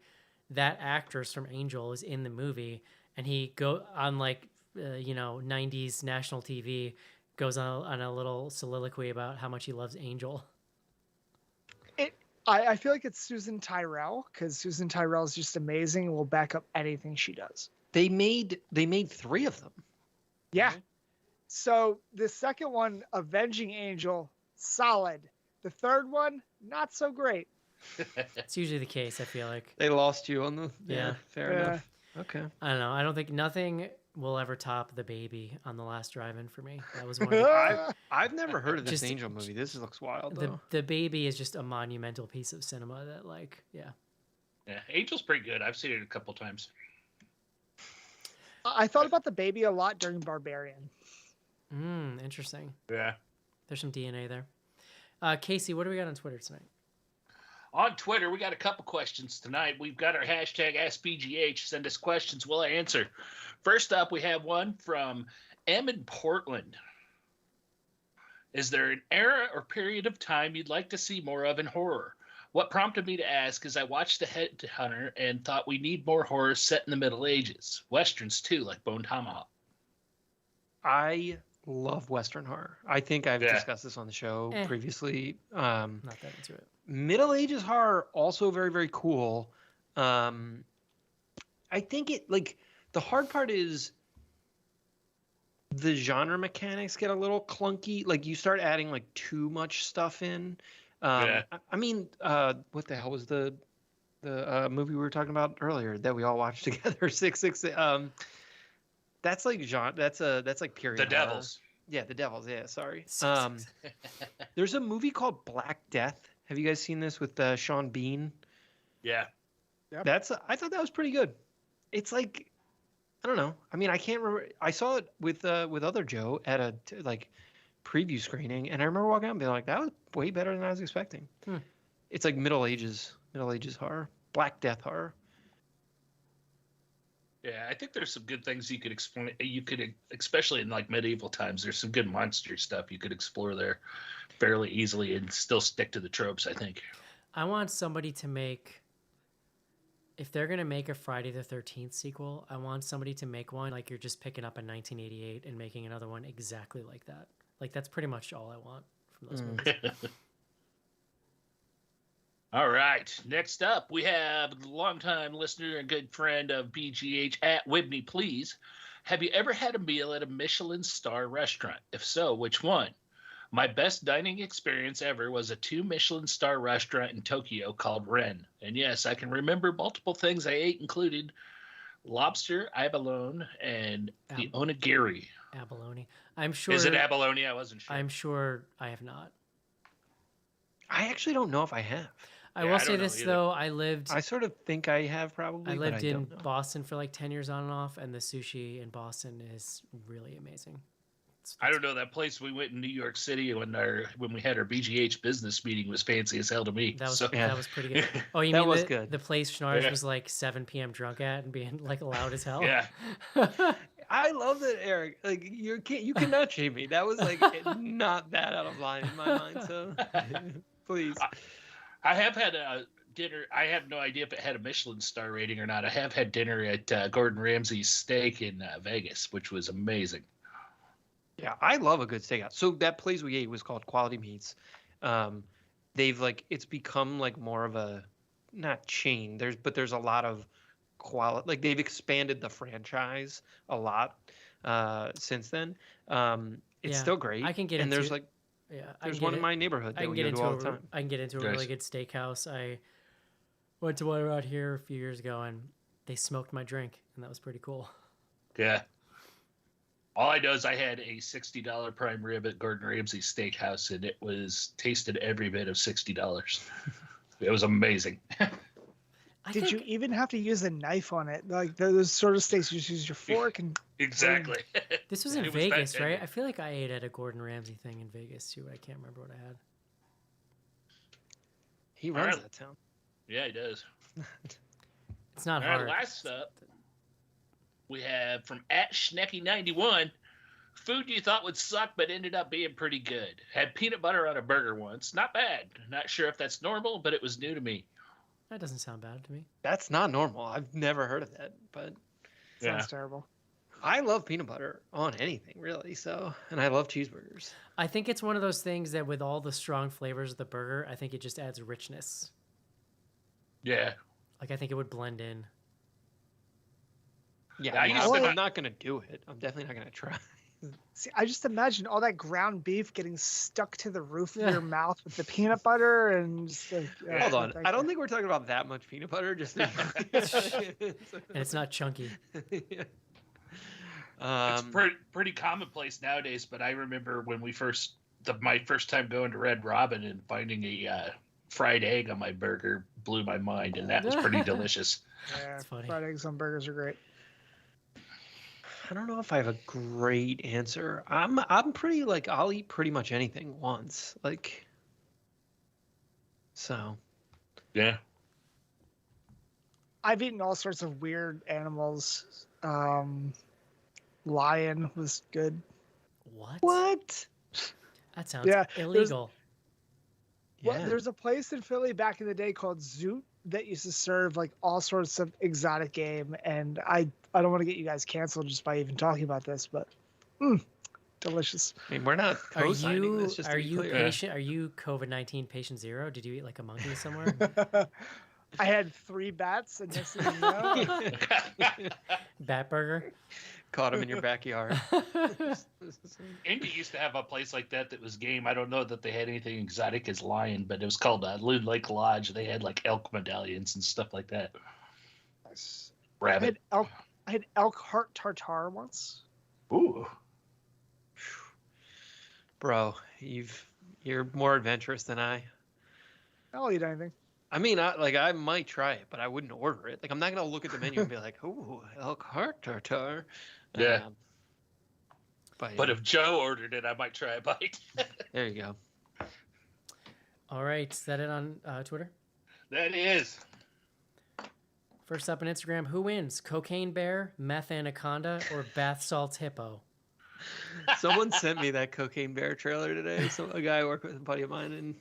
that actress from Angel is in the movie, and he go on like '90s national TV, goes on a little soliloquy about how much he loves Angel. I feel like it's Susan Tyrrell, because Susan Tyrrell is just amazing and will back up anything she does. They made 3 of them. Yeah. So the second one, Avenging Angel, solid. The third one, not so great. It's usually the case, I feel like. They lost you on the Yeah. Fair enough. Okay. I don't know. I don't think nothing will ever top The Baby on The Last Drive-In for me. That was one of I've never heard of this Just- Angel movie. This looks wild the though. The Baby is just a monumental piece of cinema that, like, yeah. Yeah, Angel's pretty good. I've seen it a couple times. I thought about the baby a lot during Barbarian. Interesting. Yeah. There's some DNA there. Casey, what do we got on Twitter tonight? On Twitter, we got a couple questions tonight. We've got our hashtag AskBGH. Send us questions. We'll answer. First up, we have one from M in Portland. Is there an era or period of time you'd like to see more of in horror? What prompted me to ask is I watched The Headhunter and thought we need more horror set in the Middle Ages. Westerns, too, like Bone Tomahawk. I love Western horror. I think I've discussed this on the show previously. Not that into it. Middle Ages horror, also very, very cool. I think the hard part is the genre mechanics get a little clunky. Like, you start adding like too much stuff in. I mean, what the hell was the movie we were talking about earlier that we all watched together? 666. That's like genre. That's like period. The horror. Devils. Yeah, The Devils. Yeah, sorry. 666. There's a movie called Black Death. Have you guys seen this with Sean Bean? Yeah. Yep. I thought that was pretty good. It's like, I don't know. I mean, I can't remember. I saw it with other Joe at a preview screening, and I remember walking out and being like, that was way better than I was expecting. It's like Middle Ages horror, Black Death horror. Yeah, I think there's some good things you could explain. You could, especially in like medieval times, there's some good monster stuff you could explore there fairly easily and still stick to the tropes, I think. I want somebody to make, if they're going to make a Friday the 13th sequel, I want somebody to make one like you're just picking up a 1988 and making another one exactly like that. Like, that's pretty much all I want from those movies. All right. Next up, we have longtime listener and good friend of BGH at Whitney, please. Have you ever had a meal at a Michelin star restaurant? If so, which one? My best dining experience ever was a 2 Michelin star restaurant in Tokyo called Ren. And yes, I can remember multiple things I ate, included lobster, abalone, and the onigiri. Abalone. I'm sure. Is it abalone? I wasn't sure. I'm sure I have not. I actually don't know if I have. I Yeah, will I say don't know this either. though, I lived I sort of think I have probably. I but lived in don't know. Boston for like 10 years on and off, and the sushi in Boston is really amazing. I don't know, that place we went in New York City when we had our BGH business meeting was fancy as hell to me. That was So- that was pretty good. Oh, you That mean was the, good. the place Schnars Yeah. was like 7 p.m. drunk at and being like loud as hell? Yeah. I love that, Eric. Like, you cannot shame me. That was like not that out of line in my mind. So please. I have had a dinner. I have no idea if it had a Michelin star rating or not. I have had dinner at Gordon Ramsay's Steak in Vegas, which was amazing. Yeah, I love a good steakhouse. So that place we ate was called Quality Meats. They've it's become like more of a, not chain. There's a lot of quality. Like, they've expanded the franchise a lot since then. It's Yeah, still great. I can get and into there's it. like Yeah, there's one in my neighborhood I that can we get go into to all the time. I can get into a Nice. really good steakhouse. I went to one around here a few years ago, and they smoked my drink, and that was pretty cool. Yeah. All I know is I had a $60 prime rib at Gordon Ramsay's Steakhouse, and it tasted every bit of $60. It was amazing. Did you even have to use a knife on it? Like those sort of steaks, you just use your fork and Exactly. This was in It was Vegas, that right? tender. I feel like I ate at a Gordon Ramsay thing in Vegas too. I can't remember what I had. He runs Alright. that town. Yeah, he does. It's not All right, hard. last up, we have from @Schnecky91. Food you thought would suck, but ended up being pretty good. Had peanut butter on a burger once. Not bad. Not sure if that's normal, but it was new to me. That doesn't sound bad to me. That's not normal. I've never heard of that. But sounds terrible. I love peanut butter on anything, really. So, and I love cheeseburgers. I think it's one of those things that with all the strong flavors of the burger, I think it just adds richness. Yeah. Like, I think it would blend in. Yeah, I used to I'm not- not gonna do it. I'm definitely not gonna try. See, I just imagine all that ground beef getting stuck to the roof of your mouth with the peanut butter and just like, Hold no, on, thank I don't you. think we're talking about that much peanut butter. Just And it's not chunky. Yeah. It's pretty commonplace nowadays, but I remember when my first time going to Red Robin and finding a fried egg on my burger blew my mind, and that was pretty delicious. Yeah, That's funny. fried eggs on burgers are great. I don't know if I have a great answer. I'm pretty like I'll eat pretty much anything once. Like so. Yeah. I've eaten all sorts of weird animals. Lion was good. What? That sounds Yeah, illegal. Well, there's a place in Philly back in the day called Zoot that used to serve like all sorts of exotic game, and I don't want to get you guys canceled just by even talking about this, but delicious. I mean, we're not Are co-signing you this. Just to are be you clear. patient? Are you COVID-19 patient zero? Did you eat like a monkey somewhere? I had 3 bats, and next thing you know, Bat burger. Caught him in your backyard. Indy used to have a place like that was game. I don't know that they had anything exotic as lion, but it was called Loon Lake Lodge. They had like elk medallions and stuff like that. I Rabbit. had elk heart tartare once. Ooh. Bro, you're more adventurous than I. I'll eat anything. I mean, I might try it, but I wouldn't order it. Like, I'm not gonna look at the menu and be like, "Ooh, elk heart tartare." Yeah. But if Joe ordered it, I might try a bite. there you go. All right, is that it on Twitter? That is. First up on Instagram, who wins? Cocaine bear, meth anaconda, or bath salts hippo? Someone sent me that Cocaine Bear trailer today. So a guy I work with, a buddy of mine, and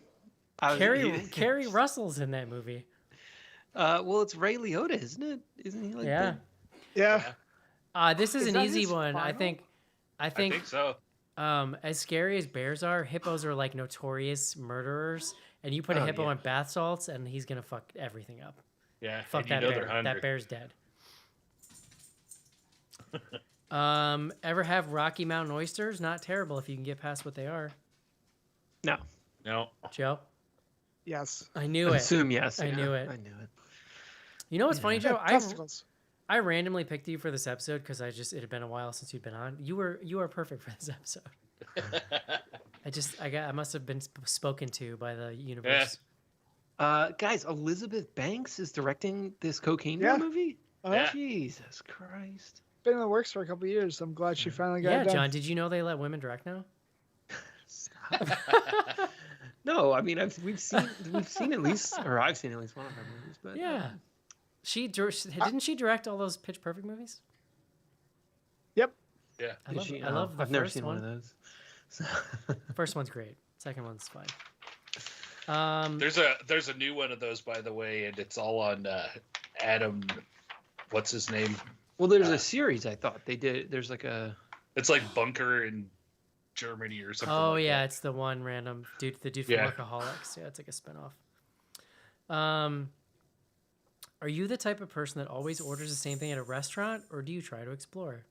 I was, Carrie Russell's in that movie. well, it's Ray Liotta, isn't it? Isn't he like? Yeah. Yeah. This is Is an that easy his one. I final? think I think so. as scary as bears are, hippos are like notorious murderers. And you put a Oh, hippo yeah. on bath salts, and he's gonna fuck everything up. Yeah. Fuck and you that know bear. they're hungry. That bear's dead. Ever have Rocky Mountain oysters? Not terrible if you can get past what they are. No. No. Joe, Yes. I knew I it. assume yes. I yeah, knew it. I knew it. You know what's funny, Joe? Testicles. I randomly picked you for this episode because it had been a while since you'd been on. You are perfect for this episode. I must have been spoken to by the universe. Guys, Elizabeth Banks is directing this Cocaine Yeah. Bear movie. Yeah. Jesus Christ. Been in the works for a couple of years. I'm glad she finally got Yeah, it done. John. Did you know they let women direct now? No, I mean we've seen at least, or I've seen at least one of her movies, but Yeah. Didn't she direct all those Pitch Perfect movies? Yep. Yeah. I love, she? I love the I've never first seen one. one of those. So. First one's great. Second one's fine. There's a new one of those, by the way, and it's all on Adam. What's his name? Well, there's a series I thought they did. There's like a. It's like Bunker in Germany or something. Oh like yeah, that. it's the one random dude, the dude from Yeah. Workaholics. Yeah, it's like a spinoff. Are you the type of person that always orders the same thing at a restaurant, or do you try to explore?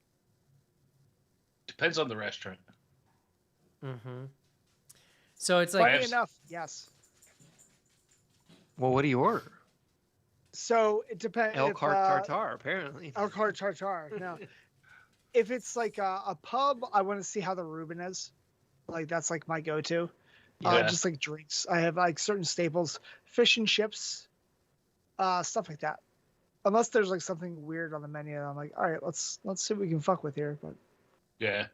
Depends on the restaurant. Mm-hmm. So it's like Funny enough, yes. Well, what do you order? So it depends. Elk heart tartare, apparently. Elk heart tartare. No. If it's like a pub, I want to see how the Reuben is. Like that's like my go-to. Yeah. Just like drinks. I have like certain staples, fish and chips, stuff like that. Unless there's like something weird on the menu, I'm like, all right, let's see what we can fuck with here. But Yeah.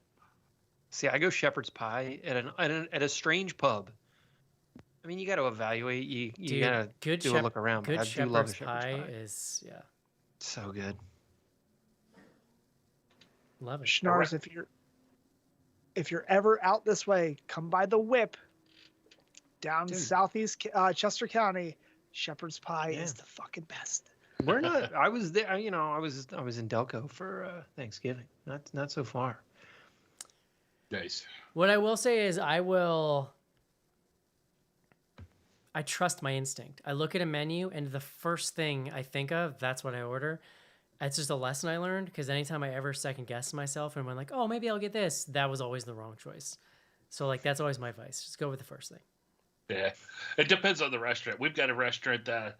See, I go shepherd's pie at a strange pub. I mean, you got to evaluate. You dude, gotta good do a look around. But Good I do love a shepherd's shepherd's pie pie. is So good. love it. Schnars, if you're ever out this way, come by the Whip down Dude. southeast Chester County. Shepherd's pie Yeah. is the fucking best. We're not. I was there. You know, I was in Delco for Thanksgiving. Not so far. Nice. What I will say is I trust my instinct. I look at a menu and the first thing I think of, that's what I order. It's just a lesson I learned because anytime I ever second guess myself and I'm like, oh, maybe I'll get this, that was always the wrong choice. So like that's always my advice. Just go with the first thing. Yeah, it depends on the restaurant. We've got a restaurant that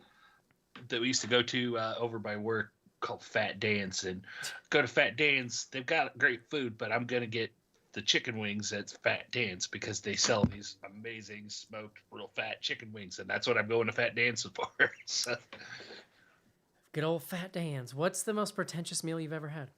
we used to go to over by work called Fat Dan's, and go to Fat Dan's. They've got great food, but I'm gonna get the chicken wings at Fat Dan's because they sell these amazing smoked, real fat chicken wings, and that's what I'm going to Fat Dan's for. So. Good old Fat Dan's. What's the most pretentious meal you've ever had?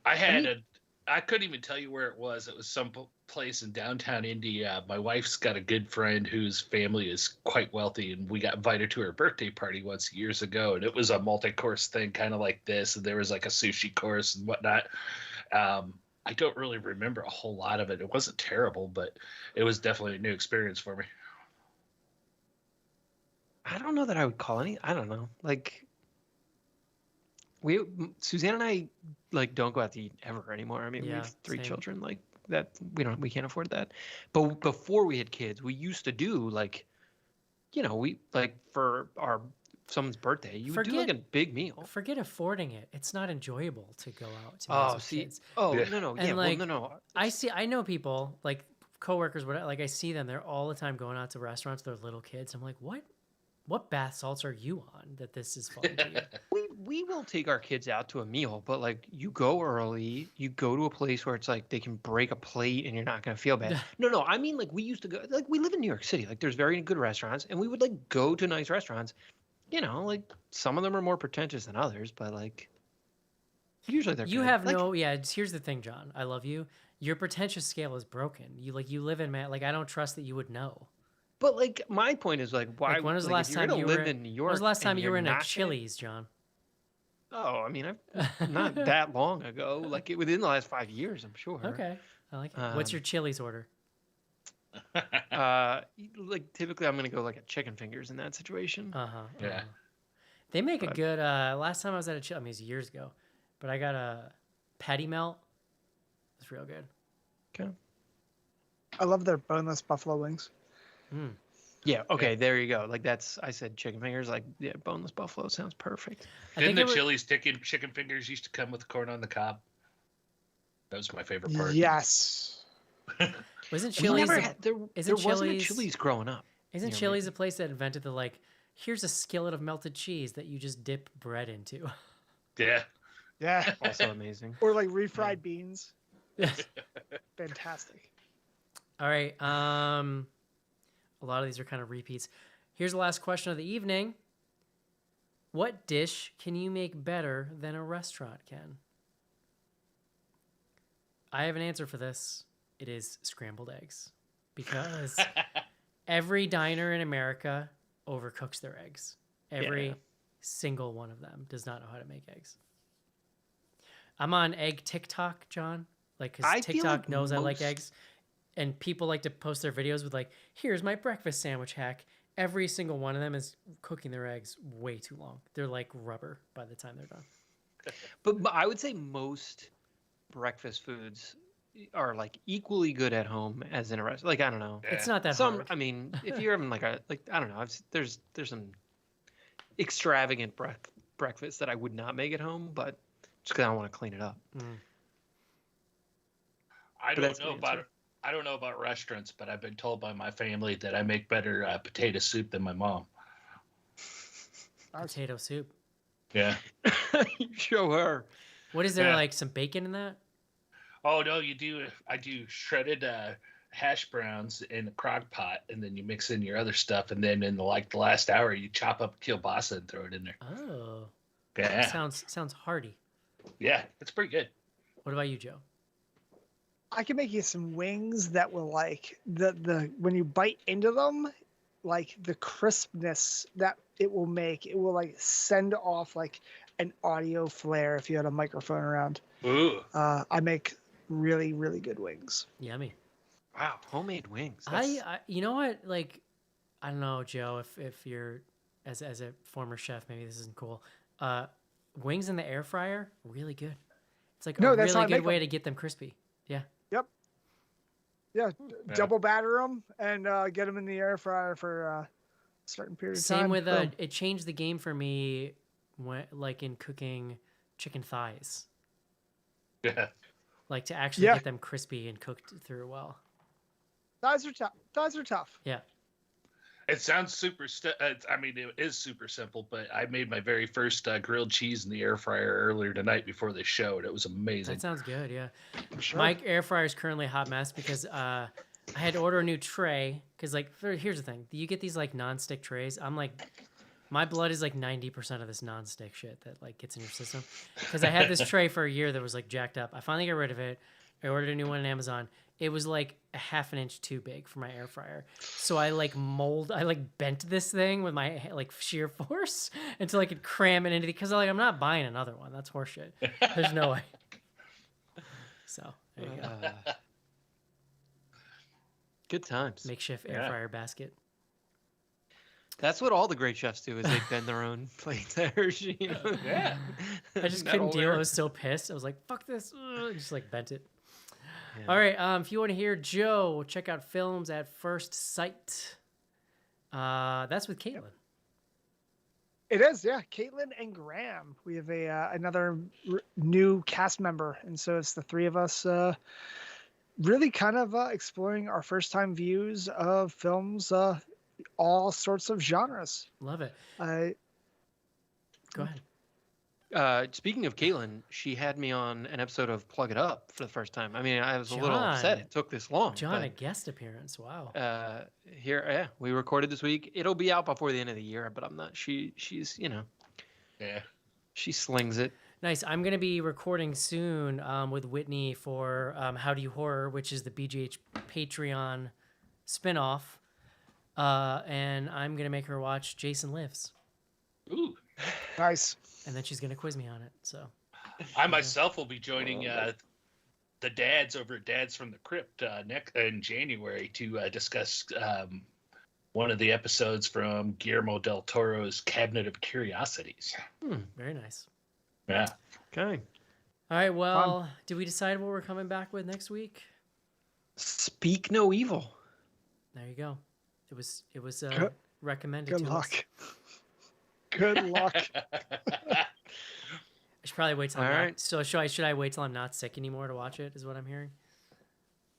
I couldn't even tell you where it was. It was some place in downtown Indy. My wife's got a good friend whose family is quite wealthy, and we got invited to her birthday party once years ago, and it was a multi-course thing, kind of like this, and there was like a sushi course and whatnot. I don't really remember a whole lot of it. It wasn't terrible, but it was definitely a new experience for me. I don't know that I would call any. I don't know. Like Suzanne and I like don't go out to eat ever anymore. I mean, we Yeah, have 3 same. children. Like that, we can't afford that. But before we had kids, we used to do like, you know, we like for someone's birthday, you would do like a big meal. Forget affording it. It's not enjoyable to go out to meals Oh, with see, kids. no, And yeah, like, well, no. I know people like coworkers, whatever. Like I see them, they're all the time going out to restaurants with their little kids. I'm like, what bath salts are you on that this is fun to you? We will take our kids out to a meal, but like you go early, you go to a place where it's like they can break a plate and you're not gonna feel bad. No, I mean like we used to go, like we live in New York City, like there's very good restaurants, and we would like go to nice restaurants. You know, like some of them are more pretentious than others, but like usually they're. You good. have like, no, yeah. Here's the thing, John. I love you. Your pretentious scale is broken. You live in like I don't trust that you would know. But like my point is like why? Like when was the like, last if you're time gonna you live were in New York? When was the last time and you were you're in a not gonna- Chili's, John? Oh, I mean, not that long ago. Like within the last 5 years, I'm sure. Okay, I like it. What's your Chili's order? Like typically, I'm gonna go like a chicken fingers in that situation. Yeah. They make a good. Last time I was at a Chili's, I mean, it was years ago, but I got a patty melt. It's real good. Okay. I love their boneless buffalo wings. Yeah. Okay. There you go. Like I said chicken fingers. Like yeah, boneless buffalo sounds perfect. Didn't the Chili's chicken fingers used to come with corn on the cob? That was my favorite part. Yes. Wasn't We Chili's? never had, there wasn't a Chili's- Chili's growing up. Isn't near me. Chili's a place that invented the like? Here's a skillet of melted cheese that you just dip bread into. Yeah. Yeah. Also amazing. Or like refried beans. Fantastic. All right. A lot of these are kind of repeats. Here's the last question of the evening. What dish can you make better than a restaurant can? I have an answer for this. It is scrambled eggs. Because every diner in America overcooks their eggs. Every single one of them does not know how to make eggs. I'm on egg TikTok, John. Like, I because feel TikTok like knows I like most- eggs. And people like to post their videos with like, here's my breakfast sandwich hack. Every single one of them is cooking their eggs way too long. They're like rubber by the time they're done. But I would say most breakfast foods are like equally good at home as in a restaurant. Like I don't know. It's not that Some, hard. I mean, if you're having like I don't know. There's some extravagant breakfast that I would not make at home, but just because I don't want to clean it up. I But don't that's know my about answer. I don't know about restaurants, but I've been told by my family that I make better potato soup than my mom. Potato soup. Yeah. You show her. What is there Yeah. like some bacon in that? Oh no, you do. I do shredded hash browns in a crock pot, and then you mix in your other stuff, and then in the last hour, you chop up kielbasa and throw it in there. Oh, Yeah. sounds hearty. Yeah, it's pretty good. What about you, Joe? I can make you some wings that will like the when you bite into them, like the crispness that it will make, it will like send off like an audio flare if you had a microphone around. Ooh. I make really, really good wings. Yummy. Wow, homemade wings. I you know what? Like, I don't know, Joe, if you're as a former chef, maybe this isn't cool. Wings in the air fryer, really good. It's like No, a that's how really I good make way 'em. to get them crispy. Yeah. Yep. Yeah, double batter them and get them in the air fryer for a certain period of time. Same with Boom. it changed the game for me when like in cooking chicken thighs. Yeah. Like to actually Yeah. get them crispy and cooked through well. Thighs are tough. Thighs are tough. Yeah. It sounds super. I mean, it is super simple. But I made my very first grilled cheese in the air fryer earlier tonight before the show, and it was amazing. That sounds good, yeah. Sure. My air fryer is currently a hot mess because I had to order a new tray because like here's the thing. You get these like non-stick trays. I'm like my blood is like 90% of this non-stick shit that like gets in your system. Because I had this tray for a year that was like jacked up. I finally got rid of it. I ordered a new one on Amazon. It was like a half an inch too big for my air fryer. So I like bent this thing with my like sheer force until I could cram it into because like I'm not buying another one. That's horseshit. There's no way. So there you go. Good times. Makeshift air fryer basket. That's what all the great chefs do is they bend their own plates. You know? Yeah. I just couldn't deal. I was so pissed. I was like, fuck this. I just like bent it. Yeah. All right. If you want to hear Joe, check out Films at First Sight. That's with Caitlin. It is, yeah. Caitlin and Graham. We have another new cast member, and so it's the three of us really kind of exploring our first-time views of films, all sorts of genres. Love it. Go ahead. Speaking of Caitlin, she had me on an episode of Plug It Up for the first time. I mean, I was a little upset it took this long. John, but, a guest appearance. Wow. we recorded this week. It'll be out before the end of the year, but I'm not. She's Yeah. she slings it. Nice. I'm going to be recording soon with Whitney for How Do You Horror, which is the BGH Patreon spinoff. And I'm going to make her watch Jason Lives. Ooh. Nice. And then she's going to quiz me on it. So I myself will be joining the dads over at Dads from the Crypt next in January to discuss one of the episodes from Guillermo del Toro's Cabinet of Curiosities. very nice. Yeah. Okay. All right. Well, did we decide what we're coming back with next week? Speak no evil. There you go. It was recommended Good to luck. us. Good luck. I should probably wait till I'm All not. right. So should I wait till I'm not sick anymore to watch it? Is what I'm hearing.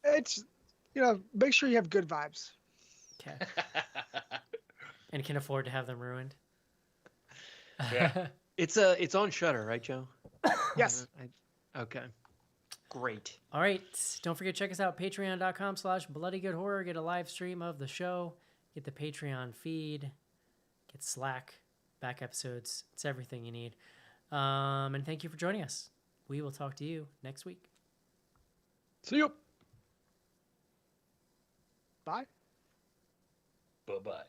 It's, make sure you have good vibes. Okay. And can afford to have them ruined. Yeah. It's on Shudder, right, Joe? Yes. Okay. Great. All right. Don't forget to check us out. Patreon.com/bloodygoodhorror. Get a live stream of the show. Get the Patreon feed. Get Slack. Back episodes. It's everything you need. And thank you for joining us. We will talk to you next week. See you. Bye. Bye-bye.